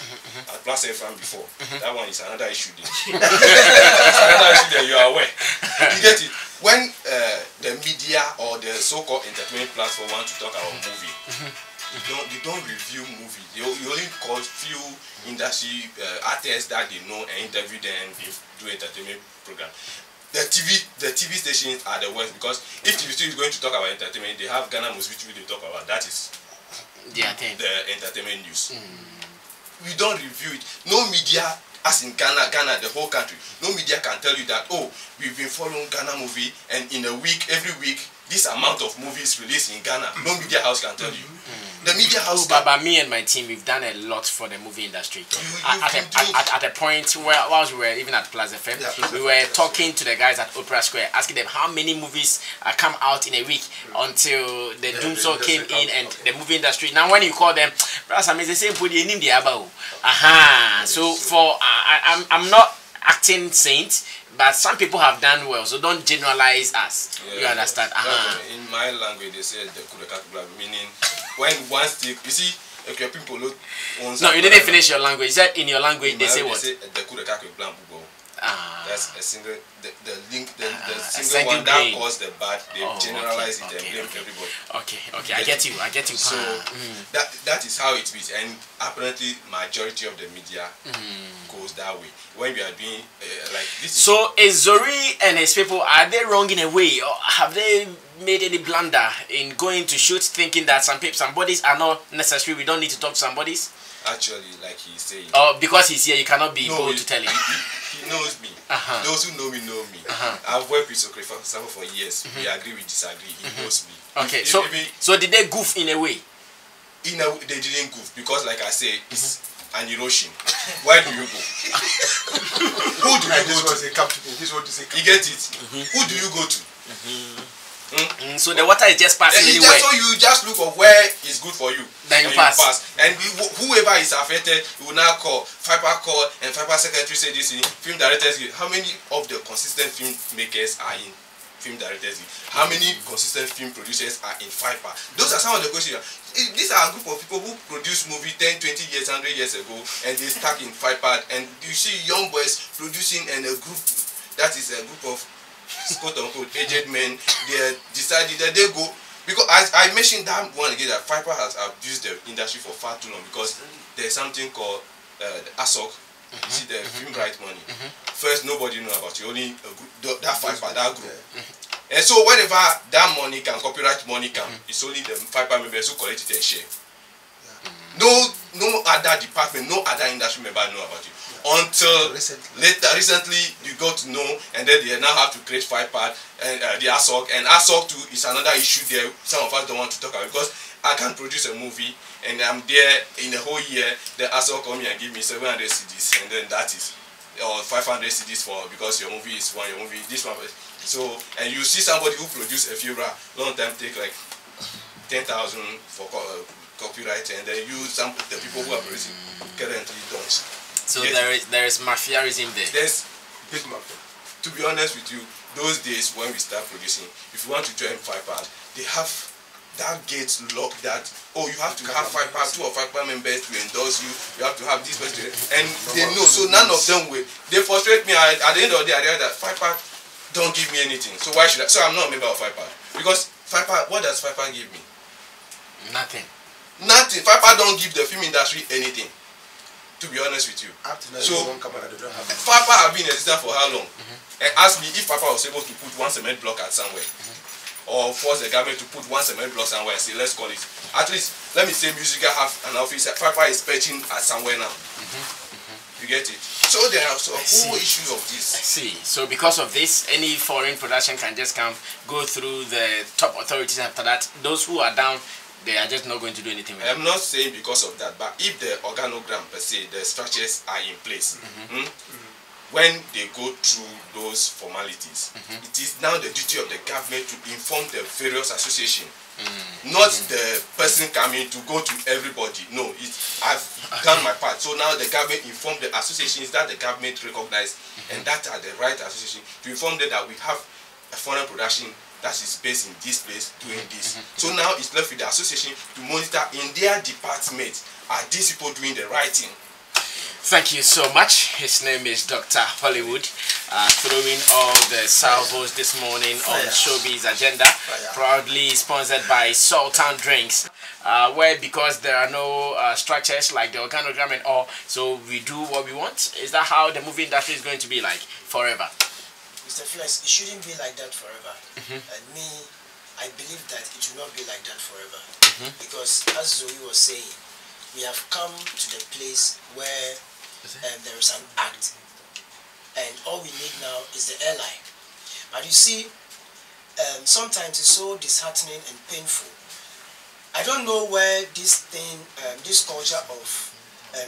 at Plus FM before. That one is another issue there. It's another issue there, you are aware. You get it? When the media or the so-called entertainment platform want to talk about movie, they don't review movie. You only call few industry artists that they know and interview them and do entertainment program. The TV stations are the worst, because if TV is going to talk about entertainment, they have Ghana Most Beautiful they talk about. That is the entertainment news. We don't review it. No media, as in Ghana, the whole country, no media can tell you that, oh, we've been following Ghana movie, and in a week, every week, this amount of movies released in Ghana. No media house can tell you. The media house. But me and my team, we've done a lot for the movie industry. At a point where, whilst we were even at Plaza FM, we were talking to the guys at Opera Square, asking them how many movies come out in a week until the Doomsaw came in and the movie industry. Now, when you call them, they say, so for I'm not acting saint, but some people have done well, so don't generalize us. You understand? In my language, they say the Kurekakula, meaning when one stick, you see, okay, people look. No, you didn't finish your language. You said in your language, they say what? They say the Kurekakula. That's a single, the single one that caused the bad. They generalize it and blame everybody. Okay, I get you. So that is how it is, and apparently majority of the media goes that way. When we are doing like this. So is Zori and his people, are they wrong in a way, or have they made any blunder in going to shoot, thinking that some bodies are not necessary? We don't need to talk to some bodies. Actually, like he's saying. Oh, because he's here, you cannot be bold to tell him. He knows me. Those who know me know me. I've worked with Sokre for years. We agree, we disagree. He knows me. Okay, so did they goof in a way? They didn't goof, because, like I say, it's an erosion. Where do you go? Who do you go to? You get it? Who do you go to? So the water is just passing anywhere. So you just look for where is good for you. Then you pass. And whoever is affected, you will now call. FIPAC call, and FIPAC secretary say this. Film directors. How many of the consistent film makers are in film directors? How many consistent film producers are in FIPAC? Those are some of the questions. These are a group of people who produce movies 10, 20 years, 100 years ago, and they stuck in FIPAC. And you see young boys producing, and a group that is a group of quote unquote aged men. They decided that they go, because I mentioned that one again, that FIPAC has abused the industry for far too long, because there's something called the ASOC. You see the film right money. First, nobody knew about it. Only a group, that FIPAC, that group. And so whenever that money can, copyright money can, it's only the FIPA members who collect it and share. No other department, no other industry member know about it. Until recently you got to know, and then they now have to create FIPA and the ASOC, and ASOC too is another issue there. Some of us don't want to talk about it, because I can't produce a movie and I'm there in a whole year. The ASOC come here and give me 700 CDs, and then that is, or 500 CDs for, because your movie is one, your movie this one. So, and you see somebody who produced a few long time take like 10,000 for copyright, and then you some the people who are producing currently don't. So yes. there is mafiaism there. There's big mafia. To be honest with you, those days when we start producing, if you want to join FIPA, they have that gate locked that, oh, you have to have FIPA, 2 or 5 members to endorse you, you have to have this person, and they know. So none of them will. They frustrate me. At the end of the day, I realize that FIPA don't give me anything. So why should I? So I'm not a member of FIPA. Because FIPA, what does FIPA give me? Nothing. FIPA don't give the film industry anything. To be honest with you. So FIPA have been in existence for how long? And ask me if FIPA was able to put one cement block at somewhere, or force the government to put one cement block somewhere and say, let's call it. At least, let me say Musica have an office. FIPA is perching at somewhere now. You get it? So there are a whole issue of this. I see. So because of this, any foreign production can just come, go through the top authorities. After that, those who are down, they are just not going to do anything with it. I'm not saying because of that, but if the organogram per se, the structures are in place, when they go through those formalities, it is now the duty of the government to inform the various associations, not the person coming to go to everybody. No, I've done my part. So now the government inform the associations that the government recognize and that are the right association, to inform them that we have a foreign production that is based in this place doing this. So now it's left with the association to monitor in their department, are these people doing the right thing? Thank you so much. His name is Dr. Hollywood, throwing all the salvos this morning on Showbiz Agenda, proudly sponsored by Sultan Drinks, where because there are no structures like the organogram and all, so we do what we want. Is that how the movie industry is going to be like forever? Mr. Flex, it shouldn't be like that forever. And me, I believe that it will not be like that forever. Because as Zoe was saying, we have come to the place where there is an act. And all we need now is the airline. But you see, sometimes it's so disheartening and painful. I don't know where this thing, this culture of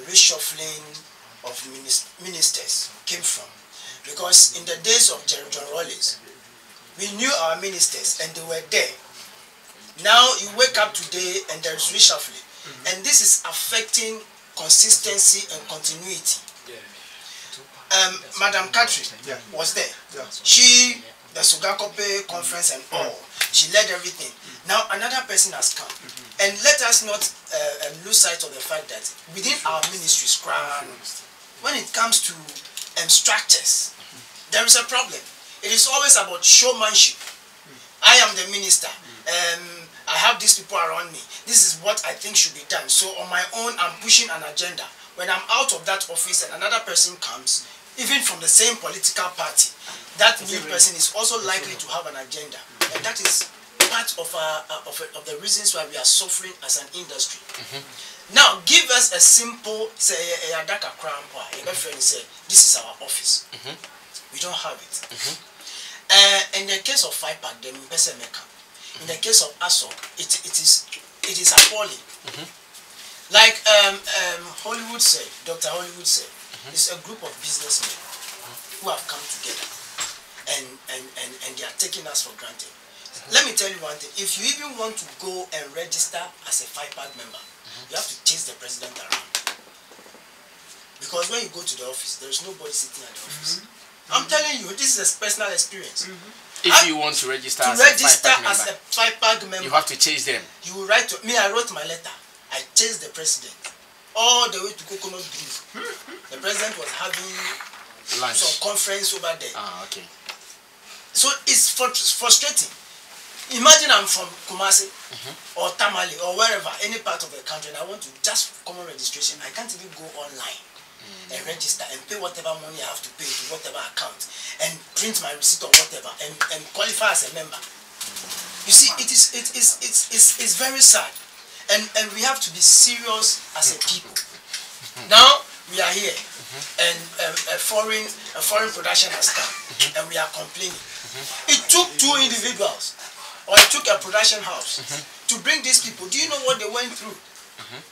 reshuffling of ministers came from. Because in the days of Jerry John Rawlings, we knew our ministers and they were there. Now you wake up today and there is reshuffling. And this is affecting consistency and continuity. Madam Catherine was there. She, the Sugakope conference and all, she led everything. Now another person has come. And let us not lose sight of the fact that within our ministry, when it comes to structures, there is a problem. It is always about showmanship. I am the minister. I have these people around me. This is what I think should be done. So on my own, I'm pushing an agenda. When I'm out of that office and another person comes, even from the same political party, that new person is also likely to have an agenda. And that is part of the reasons why we are suffering as an industry. Now, give us a simple, say, a Daka crown, your friend say, this is our office. We don't have it. In the case of FIPA, the Mpese-Meka, in the case of ASOC, it is appalling. Like Hollywood said, Dr. Hollywood said, it's a group of businessmen who have come together and they are taking us for granted. Let me tell you one thing. If you even want to go and register as a FIPA member, you have to chase the president around. Because when you go to the office, there is nobody sitting at the office. I'm telling you, this is a personal experience. If you want to register as a FIPA member, you have to chase them. You will write to me. I wrote my letter. I chased the president all the way to Coconut Grove. The president was having lunch, some conference over there. Okay. So it's frustrating. Imagine I'm from Kumasi or Tamale or wherever, any part of the country, and I want to just common registration. I can't even go online. and register and pay whatever money I have to pay to whatever account and print my receipt or whatever and qualify as a member. You see, it's very sad, and we have to be serious as a people. Now we are here, and a foreign production has come, and we are complaining. It took two individuals, or it took a production house to bring these people. Do you know what they went through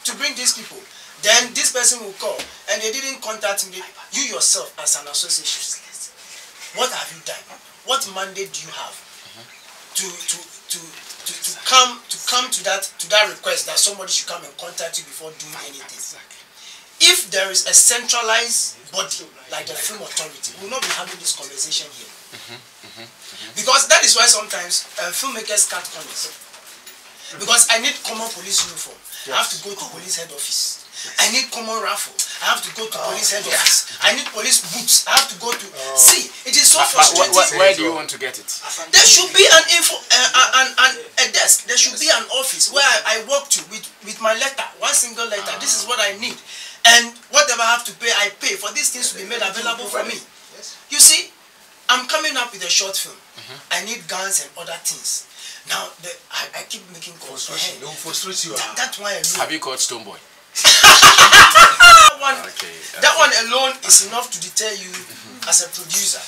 to bring these people? Then this person will call, and they didn't contact me. You yourself, as an association, what have you done? What mandate do you have to come to that request that somebody should come and contact you before doing anything? If there is a centralized body like the Film Authority, we will not be having this conversation here. Because that is why sometimes filmmakers cut corners. Because I need common police uniform. I have to go to police head office. I need common raffle. I have to go to police head office. I need police boots. I have to go to... See, it is so frustrating. Where do you want to get it? There should be an a desk. There should be an office where I walk to with my letter, one single letter. This is what I need. And whatever I have to pay, I pay for these things to be made available for me. You see, I'm coming up with a short film. I need guns and other things. Now, I keep making calls. Don't frustrate you. That's why I know. Have you called Stonebwoy? That one alone is enough to deter you as a producer.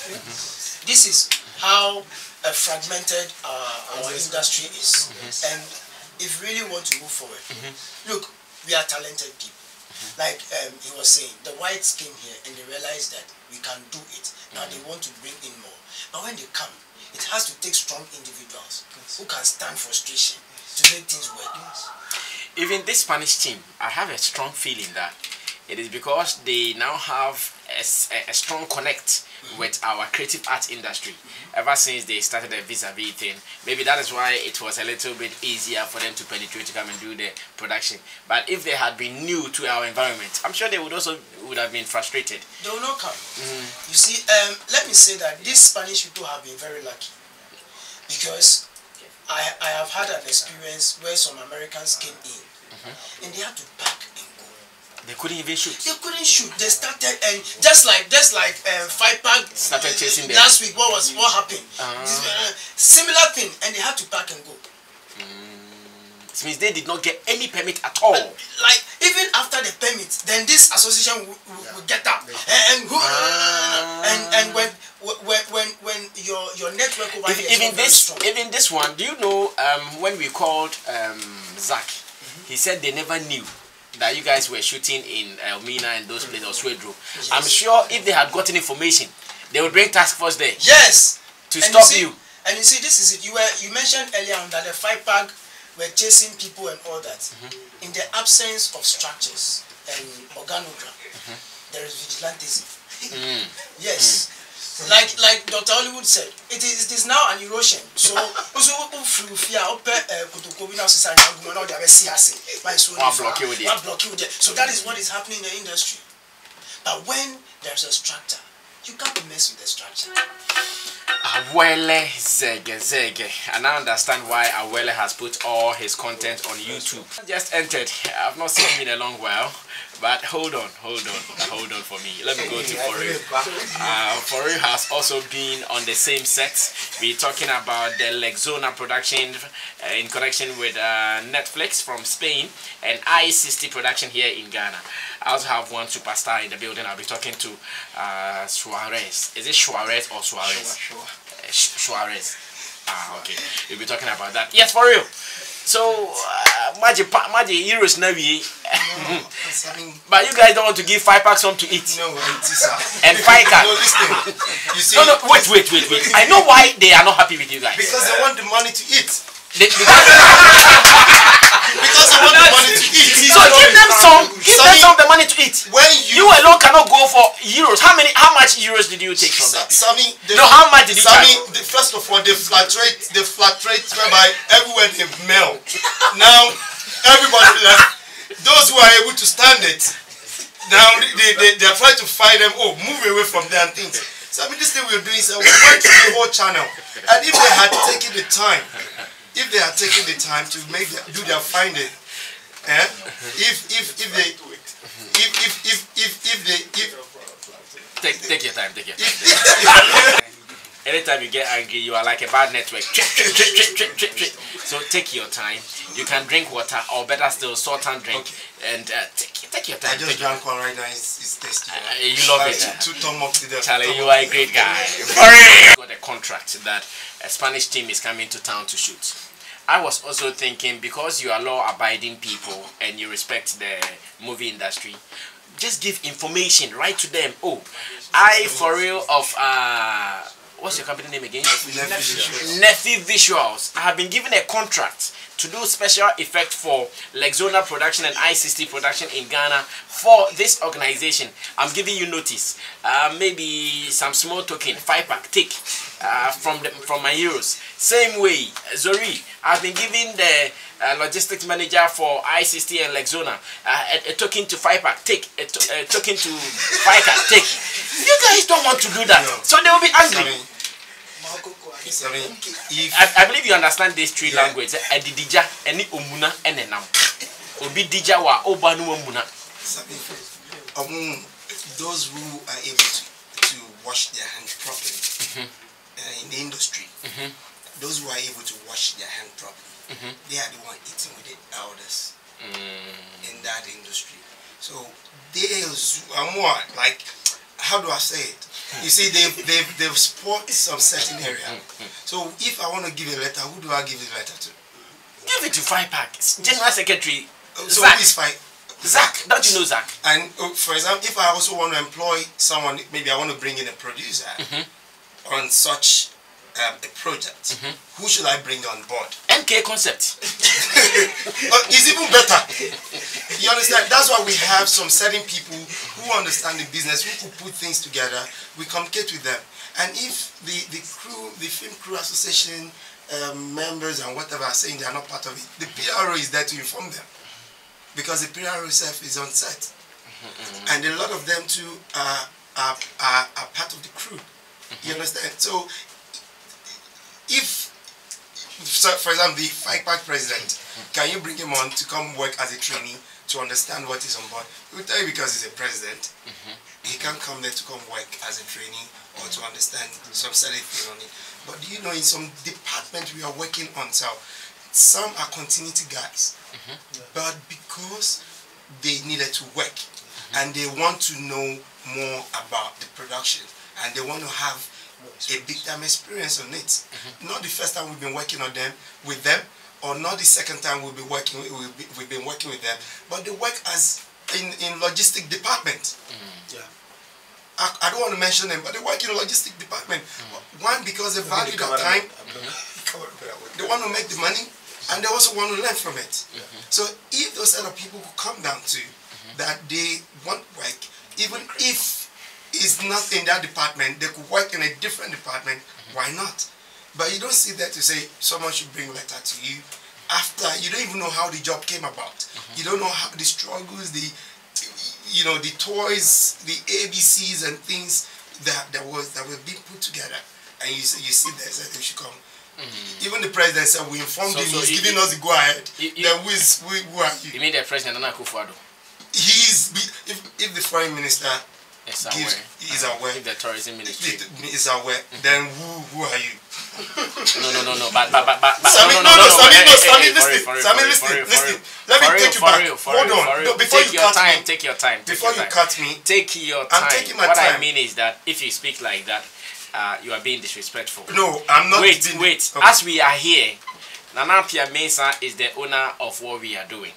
This is how fragmented our industry is. And if we really want to move forward, look, we are talented people. Like he was saying, the whites came here and they realized that we can do it. Now they want to bring in more. But when they come, it has to take strong individuals who can stand frustration to make things work. Even this Spanish team, I have a strong feeling that it is because they now have a strong connect with our creative arts industry ever since they started the vis-a-vis thing. Maybe that is why it was a little bit easier for them to penetrate to come and do the production. But if they had been new to our environment, I'm sure they would have been frustrated. They will not come. You see, let me say that these Spanish people have been very lucky, because I have had an experience where some Americans came in and they had to pack and go. They couldn't even shoot. They couldn't shoot. They started, and just like 5-pack started chasing them last week. What happened? Similar thing, and they had to pack and go. It means they did not get any permit at all. Like even after the permit, then this association will get up and when your network over here is not very strong. Even this one, do you know when we called Zach, he said they never knew that you guys were shooting in Elmina and those places, or Swedro. Yes. I'm sure if they had gotten information, they would bring task force there. Yes. To stop you. And you see, this is it. You mentioned earlier on that the 5-pack were chasing people and all that. In the absence of structures and organogram, there is vigilantism. Yes. Like Dr. Hollywood said, it is now an erosion. So so that is what is happening in the industry. But when there's a structure, you can't mess with the structure. Awele Zege. And I understand why Awele has put all his content on YouTube. Just entered. I've not seen him in a long while. But hold on for me. Let me go to Foru. Foru has also been on the same set. We're talking about the Lexona production in connection with Netflix from Spain and I60 production here in Ghana. I also have one superstar in the building. I'll be talking to Suarez. Is it Suarez or Suarez? Suarez. Okay. We'll be talking about that. Yes, for real. So, Magic Euros now, but you guys don't want to give 5-packs some to eat. No, and 5-packs. No, listen. You see, no, wait. I know why they are not happy with you guys. Because they want the money to eat. Because they want the money to eat. So give them some of the money to eat. When you alone cannot go for euros. How much euros did you take from them? Sammy, how much did you take? First of all, they fluctuate whereby everywhere they mail. Now everybody left. Those who are able to stand it, now they are trying to find them. Oh, move away from their things. So I mean, this thing we're doing is we went to the whole channel, and if they had taken the time to do their finding, Take your time. Anytime you get angry, you are like a bad network. So take your time. You can drink water, or better still, salt and drink. Okay. And take your time. I just drank one right now. It's tasty. You love it. Two thumb up to the Charlie, you are a great guy. For got a contract that a Spanish team is coming to town to shoot. I was also thinking, because you are law-abiding people and you respect the movie industry, just give information right to them. Oh, I for real of what's your company name again? Nephi Visuals. I have been given a contract to do special effect for Lexona production and I60 production in Ghana for this organization. I'm giving you notice. Maybe some small token, 5-pack, take from my heroes. Same way, Zori, I've been giving the logistics manager for I60 and Lexona a token to 5-pack, take a token to 5-pack, take. You guys don't want to do that, so they will be angry. I believe you understand this three language. Adidija, any omuna, and enam. Obi dija wa obanu omuna. Those who are able to wash their hands properly in the industry, those who are able to wash their hands properly, they are the one eating with the elders in that industry. So they are more like, how do I say it? You see, they've sport some certain area. So if I want to give a letter, who do I give the letter to? Give it to 5-pack. General Secretary. So Zach. who is 5? Zach. Don't you know Zach? And for example, if I also want to employ someone, maybe I want to bring in a producer on such a project, who should I bring on board? MK Concept. It's even better. You understand? That's why we have some certain people who understand the business, who could put things together. We communicate with them. And if the Film Crew Association members and whatever are saying they are not part of it, the PRO is there to inform them. Because the PRO itself is on set. And a lot of them too are part of the crew. You understand? So, if, for example, the 5-pack president, can you bring him on to come work as a trainee to understand what is on board? He will tell you because he's a president. He can't come there to come work as a trainee or to understand some certain thing on it. But do you know, in some department we are working on, so some are continuity guys, but because they needed to work and they want to know more about the production and they want to have a big time experience on it. Not the first time we've been working on them with them, or not the second time we've been working with them, but they work as in logistic department. I don't want to mention them, but they work in the logistic department. One, because they value their time, they want to make the money, and they also want to learn from it. So if those other people who come down to that they want work, even if it's not in that department, they could work in a different department, why not? But you don't sit there to say someone should bring a letter to you after you don't even know how the job came about. You don't know how the struggles, the toys, the ABCs and things that were being put together. And you sit there and say they should come. Even the president said we informed him, he's giving us the go ahead. Then who are you? You mean the president Nana Akufo-Addo? If the foreign minister is aware, if the tourism ministry is aware, then who are you? No. But listen. Let me take you back. Hold on. Before you cut me. Take your time. Before you cut me. Take your time. I'm taking my time. What I mean is that if you speak like that, you are being disrespectful. No, I'm not. Wait. Okay. As we are here, Nana Pia Mensah is the owner of what we are doing.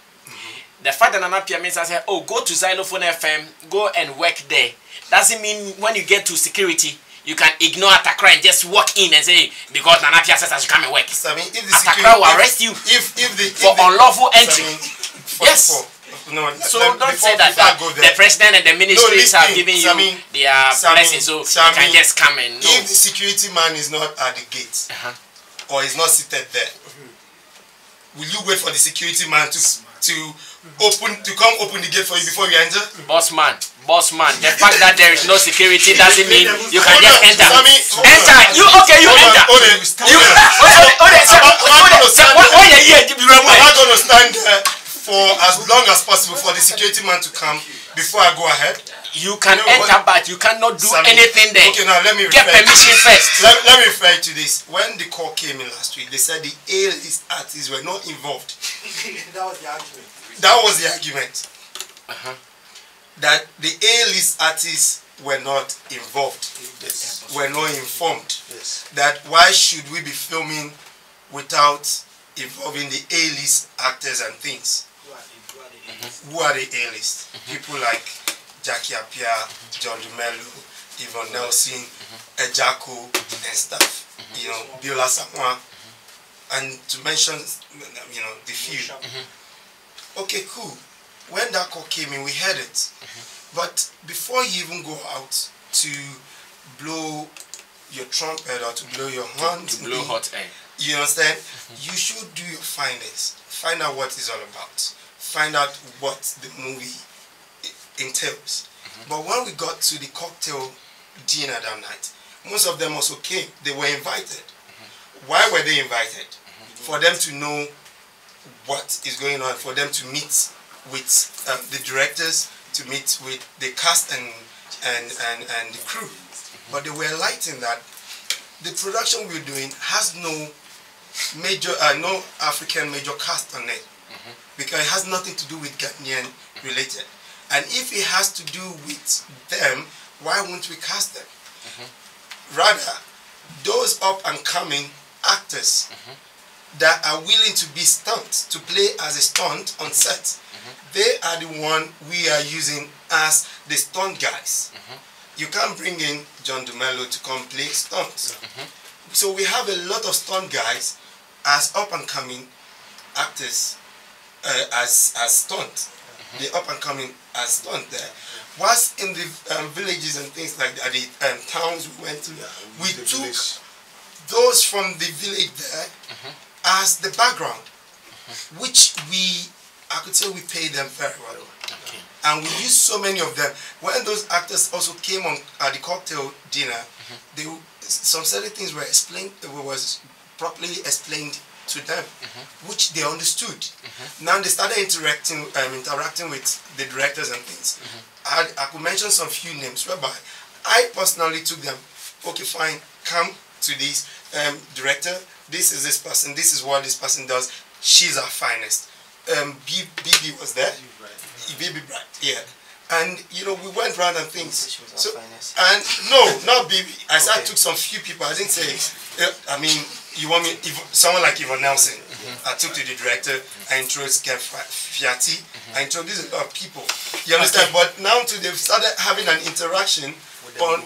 The fact that Nana Pia Mensah said, oh, go to Xylophone FM, go and work there, doesn't mean when you get to security, you can ignore Atakra and just walk in and say, because Nana Pia says I should come and work. Atakra will arrest you for unlawful entry. Yes. So don't say that the president and the ministries are giving you their blessing, so you can just come and know. If the security man is not at the gate, or is not seated there, will you wait for the security man to come open the gate for you before you enter? Boss man, the fact that there is no security doesn't mean you can just enter. Enter. You enter. Am I going to stand there for as long as possible for the security man to come before I go ahead. You can enter, but you cannot do anything there. Okay, now let me get permission first. Let me refer to this. When the call came in last week, they said the A-list artists were not involved. That was the argument. That was the argument. That the A-list artists were not involved, were not informed. That why should we be filming without involving the A-list actors and things? Who are the A-list? People like Jackie Apia, John Dumelo, Yvonne Nelson, Ejako, and stuff. You know, Biola Samoa, and to mention, you know, the few. Okay, cool. When that call came in, we heard it. But before you even go out to blow your trumpet or to blow your horn, to blow hot air, you understand? You should do your findings. Find out what it's all about. Find out what the movie entails. But when we got to the cocktail dinner that night, most of them also came. They were invited. Why were they invited? For them to know what is going on, for them to meet with the directors, to meet with the cast and the crew. But they were enlightened that the production we're doing has no major, no African major cast on it, because it has nothing to do with Ghanaian related. And if it has to do with them, why won't we cast them? Rather, those up and coming actors that are willing to be stunt, to play as a stunt on set, they are the one we are using as the stunt guys. You can't bring in John Dumelo to come play stunts. So we have a lot of stunt guys as up and coming actors, as stunt. The up and coming as stunt there. Whilst in the villages and things like that, the towns we went to, we took those from the village there as the background, which I could say we paid them very well. And we used so many of them. When those actors also came on at the cocktail dinner, some certain things were explained, was properly explained to them, which they understood. Now they started interacting with the directors and things. I could mention some few names whereby I personally took them. Okay, fine, come to this director. This is this person. This is what this person does. She's our finest. Bibi was there. Bibi Bright, yeah. And you know, we went around and things. So, and no, not Bibi. I said I took some few people. I didn't say. I mean, you want me? Someone like Yvonne Nelson. I took to the director. I introduced Ken Fiati. I introduced a lot of people. You understand? But now they've started having an interaction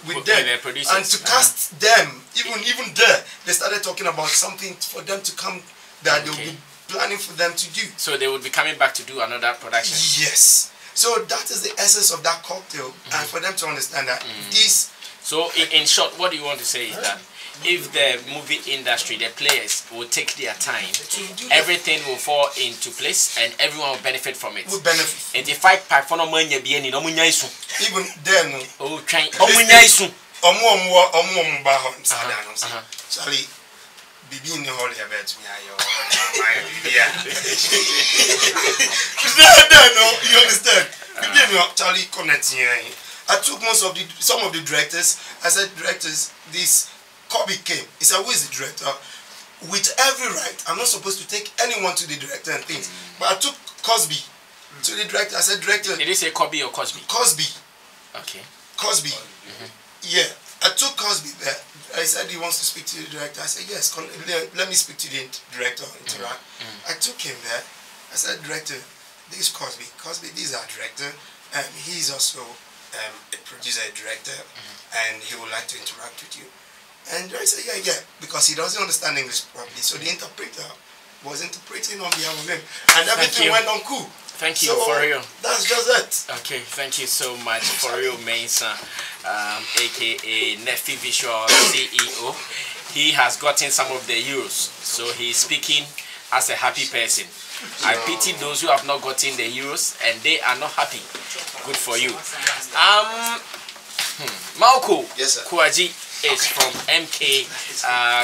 with them, and to cast them. Even there, they started talking about something for them to come that they'll be planning for them to do. So they would be coming back to do another production. Yes. So that is the essence of that cocktail, and for them to understand that this. So in short, what do you want to say is that if the movie industry, the players will take their time, everything will fall into place and everyone will benefit from it. Will benefit. And if I pack for no money, even then, Charlie, Bibi in the hall here, bet me, you understand? Charlie connecting here. I took some of the directors. I said, directors, this Kobe came. He said, who is the director? With every right, I'm not supposed to take anyone to the director and things. But I took Cosby to the director. I said, director. Did he say Kobe or Cosby? Cosby. Okay. Cosby. Yeah. I took Cosby there. I said he wants to speak to the director. I said, yes, let me speak to the director. Interact. I took him there. I said, director, this is Cosby. Cosby, this is our director. He's also a producer, a director, and he would like to interact with you. And I said, yeah, because he doesn't understand English properly. So the interpreter was interpreting on behalf of him. And everything went on cool. Thank you, for real. That's just it. Okay, thank you so much, for real, Mensah, aka Nefi Visual CEO. He has gotten some of the euros, so he's speaking as a happy person. I pity those who have not gotten the euros and they are not happy. Good for you. Malco Kouaji is from MK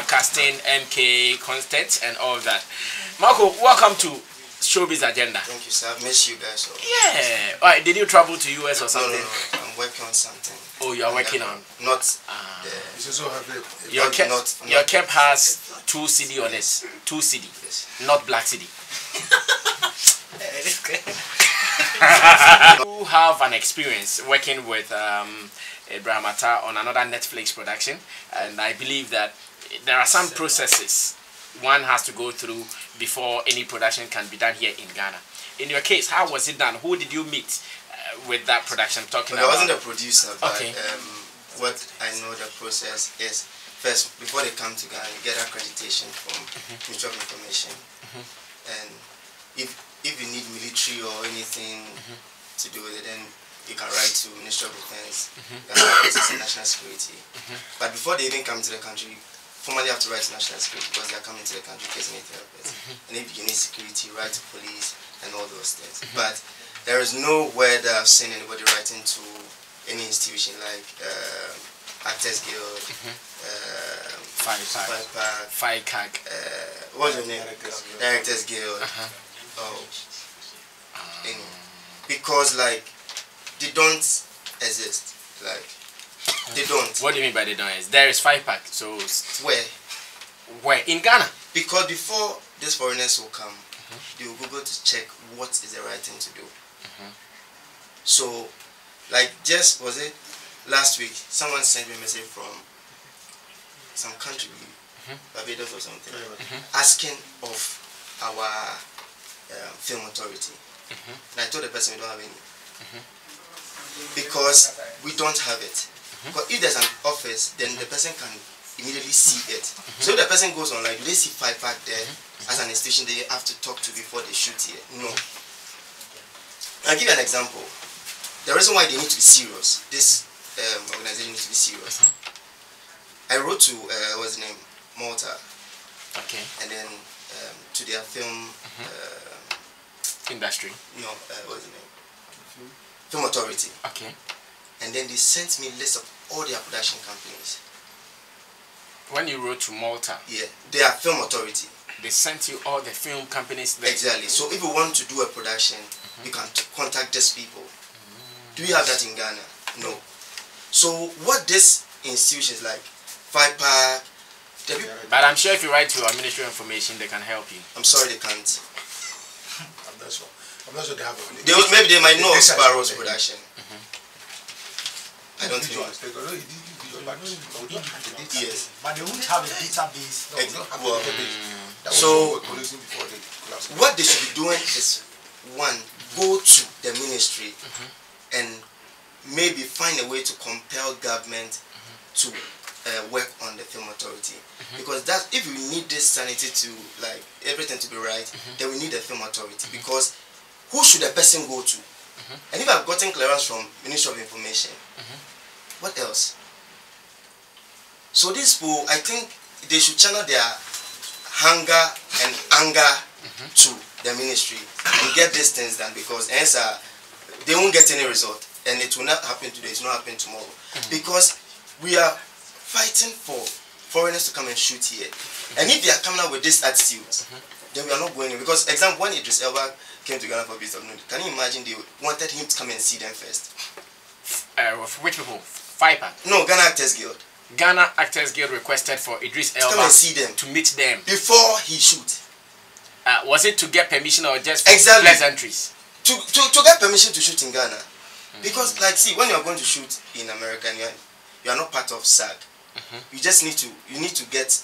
Casting, MK Constant, and all of that. Malco, welcome to showbiz agenda. Thank you, sir. I've missed you guys. So. Yeah. All right, did you travel to US or something? No. I'm working on something. Oh, you are working on. Not. You should also have Your cap, not your cap has 2 CD on it. 2 CD, Yes. not black CD. You have an experience working with Abraham Atta on another Netflix production, and I believe that there are some processes one has to go through before any production can be done here in Ghana. In your case, how was it done? Who did you meet with that production? I wasn't a producer, but Okay. what I know the process is first before they come to Ghana, you get accreditation from Ministry of Information, and if you need military or anything to do with it, then you can write to Ministry of Defense, National Security. But before they even come to the country, formally have to write to National Security because they are coming to the country in case anything happens. And if you need security, write to police and all those things. But there is nowhere that I've seen anybody writing to any institution like Actors Guild, FICAG. what's your name? Directors Guild. Because like they don't exist. Like they don't. What do you mean by they don't exist? There is FICAG. So Where? in Ghana? Because before these foreigners will come, they will Google to check what is the right thing to do. So, like just was it last week? Someone sent me a message from some country, Barbados or something, asking of our film authority. And I told the person we don't have any, because we don't have it. Because if there's an office, then the person can immediately see it. So if the person goes online, do they see FICAG there as an institution they have to talk to before they shoot here? No. I'll give you an example. The reason why they need to be serious, this organization needs to be serious. I wrote to what's the name, Malta, and then to their film industry. No, what's the name? Film Authority. Okay. And then they sent me a list of all their production companies. When you wrote to Malta, Yeah, they are Film Authority. they sent you all the film companies there. Exactly. So if you want to do a production, you can contact these people. Do we have that in Ghana? No. So what this institutions like FICAG, But I'm sure if you write to our Ministry of Information, they can help you. I'm sorry they can't. I'm not sure. I'm not sure they have any. Maybe they might know of Sparrow's production. I don't think. Yes. But they won't have a database. So what they should be doing is, one, go to the ministry and maybe find a way to compel government to work on the film authority, because that if we need this sanity to like everything to be right, then we need a film authority, because who should a person go to? And if I've gotten clearance from Ministry of Information, what else? So these people, I think they should channel their hunger and anger to the ministry and get these things done, because else they won't get any result, and it will not happen today, it will not happen tomorrow, because we are fighting for foreigners to come and shoot here, and if they are coming out with this attitude, then we are not going in. Because example, when Idris Elba came to Ghana for Beast of Nudi, can you imagine they wanted him to come and see them first? Which people? FICAG. No, Ghana Actors Guild. Ghana Actors Guild requested for Idris Come Elba and see them to meet them. before he shoot. Was it to get permission or just for Exactly. pleasantries? To get permission to shoot in Ghana. Because like see, when you are going to shoot in America and you are not part of SAG, you just need to get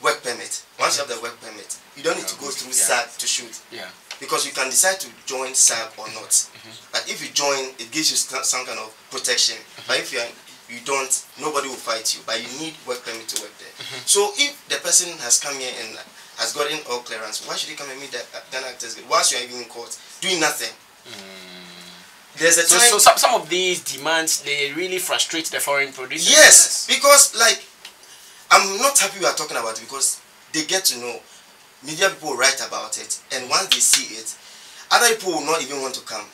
work permit. Once you have the work permit, you don't need to go through SAG to shoot. Yeah. Because you can decide to join SAG or not. But if you join, it gives you some kind of protection. But if you don't, nobody will fight you. But you need work permit to work there. So if the person has come here and has gotten all clearance, why should he come and meet the Ghana Actors Guild whilst you are even in court doing nothing? There's a time. So some of these demands, they really frustrate the foreign producers. Yes, because like I'm not happy we are talking about it, because they get to know. Media people write about it, and once they see it, other people will not even want to come.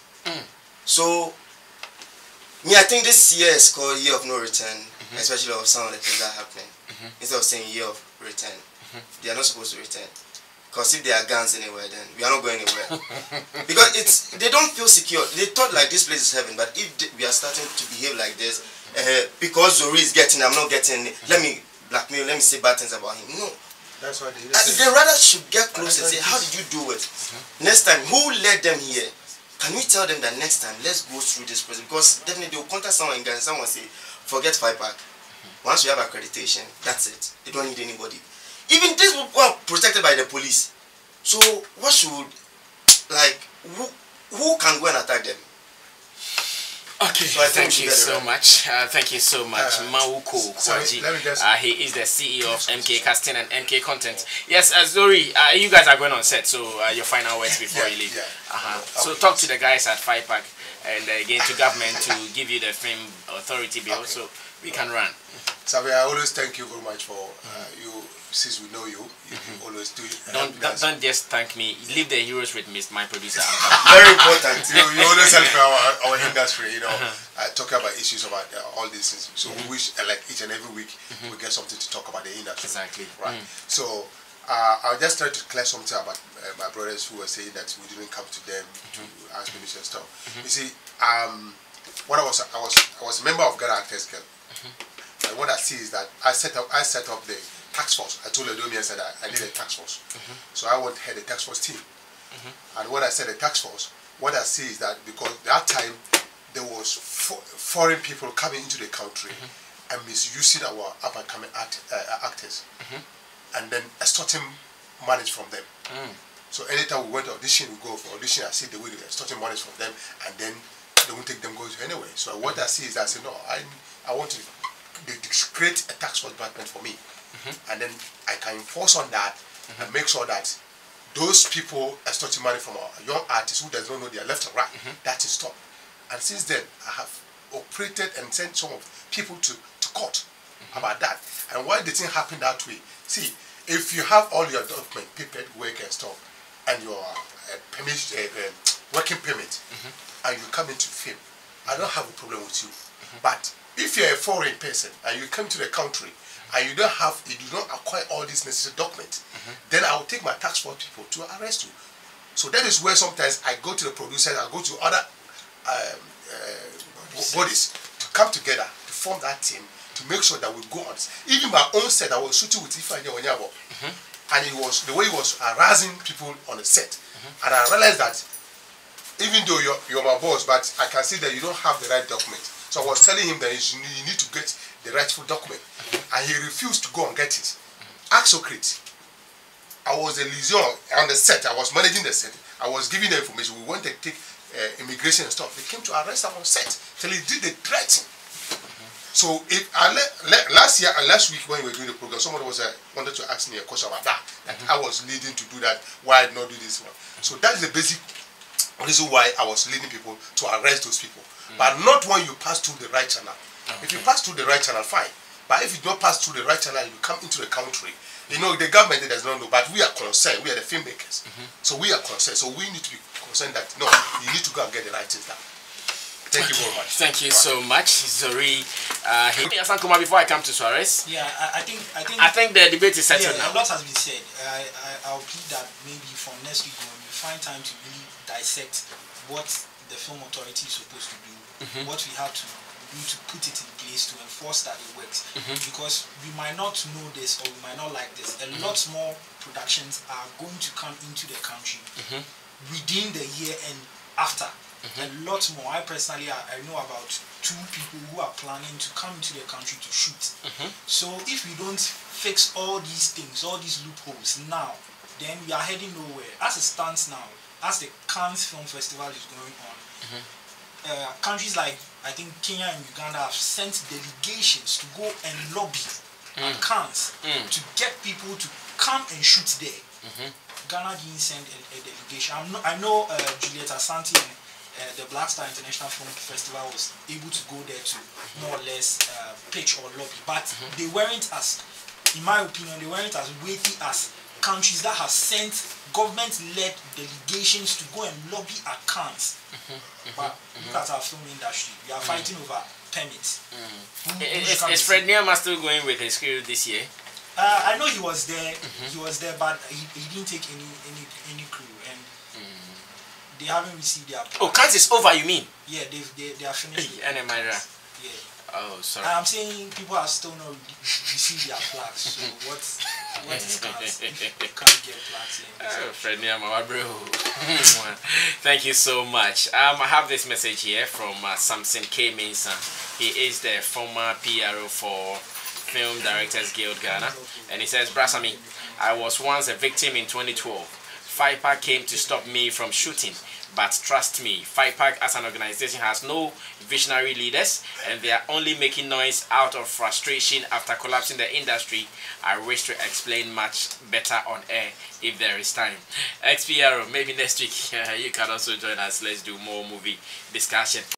So I think this year is called Year of No Return, especially of some of the things that are happening. Instead of saying Year of Return, they are not supposed to return. Because if there are guns anywhere, then we are not going anywhere. Because they don't feel secure. They thought like this place is heaven, but if we are starting to behave like this, because Zuri is getting, I'm not getting, let me blackmail, let me say bad things about him. No. That's why they rather should get close and say, how did you do it? Next time, who led them here? Can we tell them that next time, let's go through this process? Because definitely they will contact someone in Ghana, someone will say, forget 5-pack. Once you have accreditation, that's it. They don't need anybody. Even these people are protected by the police. So what should, like, who can go and attack them? Okay, so thank you so much. Thank you so much, Mawuko Kwaji. He is the CEO of MK Casting and MK Content. Yes, Zuri, you guys are going on set, so your final words before you leave. So talk to the guys at 5-pack and again to government to give you the film authority bill so we can run. Sabi, I always thank you very much for you. Since we know you, you always do it. Don't just thank me. Leave the heroes with my producer. Very important. You always help our industry. You know, talking about issues about all these things. So we wish, like each and every week, we get something to talk about the industry. Exactly. Right. So I'll just try to clear something about my brothers who were saying that we didn't come to them to ask permission and stuff. You see, when I was a member of Ghana Actors Guild, and what I see is that I set up the task force. I told Edomi and said I need a task force. So I want to head a task force team. And when I said a task force, what I see is that because that time there was foreign people coming into the country and misusing our up and coming actors and then extorting money from them. So anytime we went to audition, we go for audition, I see the way they're extorting money from them and then they won't take them go anyway. So what I see is that I say no, I want to create a task force department for me. And then I can enforce on that and make sure that those people extorting money from our young artists who does not know their left and right, that is stopped. And since then, I have operated and sent some of people to court about that. And why the thing happened that way? See, if you have all your document, paperwork and stuff, and your working permit, and you come into film, I don't have a problem with you. But if you're a foreign person and you come to the country and you do not acquire all these necessary documents, then I will take my task force people to arrest you. So that is where sometimes I go to the producers, I go to other bodies to come together to form that team to make sure that we go on. Even my own set, I was shooting with Ifeanyi Onyeabor, and the way he was harassing people on the set, and I realized that even though you're my boss, but I can see that you don't have the right document. So I was telling him that you need to get the rightful document, and he refused to go and get it. Ask Socrates. I was a liaison on the set. I was managing the set. I was giving the information. We went to take immigration and stuff. They came to arrest him on set till he did the right thing. So if last week when we were doing the program, someone wanted to ask me a question about that. That I was leading to do that. Why I did not do this one? So that is the basic reason why I was leading people to arrest those people. But not when you pass through the right channel. If you pass through the right channel, fine. But if you don't pass through the right channel, you come into the country. You know, the government does not know, but we are concerned. We are the filmmakers. So we are concerned. So we need to be concerned that, no, you need to go and get the right things done. Thank you very much. Thank you so much, Zuri. Asankuma, before I come to Suarez. Yeah, I think the debate is settled now. A lot has been said. I'll plead that maybe from next week when we find time to really dissect what the film authority is supposed to do, what we have to do to put it in place to enforce that it works. Because we might not know this or we might not like this. A lot more productions are going to come into the country within the year and after. A lot more. I personally, I know about 2 people who are planning to come into the country to shoot. So if we don't fix all these things, all these loopholes now, then we are heading nowhere. As it stands now, as the Cannes Film Festival is going on, countries like, I think, Kenya and Uganda have sent delegations to go and lobby at Cannes to get people to come and shoot there. Ghana didn't send a delegation. I know Juliet Asante and the Black Star International Film Festival was able to go there to more or less pitch or lobby, but they weren't as, in my opinion, they weren't as weighty as countries that have sent government-led delegations to go and lobby at Cannes. But look at our film industry. We are fighting over permits. Is Fred Niama still going with his crew this year? I know he was there. He was there, but he didn't take any crew, and they haven't received their plaques. Oh, Cannes is over, you mean? Yeah, they are finished. And Yeah. Oh, sorry. I'm saying people are still not received their plaques. So what is Cannes if you can't get plaques here? Thank you so much. I have this message here from Samson K. Mensah. He is the former PRO for Film Directors Guild Ghana, and he says, Brasami, I was once a victim in 2012. FIPAC came to stop me from shooting, but trust me, FIPAC as an organization has no visionary leaders, and they are only making noise out of frustration after collapsing the industry. I wish to explain much better on air if there is time. XPRO, maybe next week you can also join us. Let's do more movie discussion.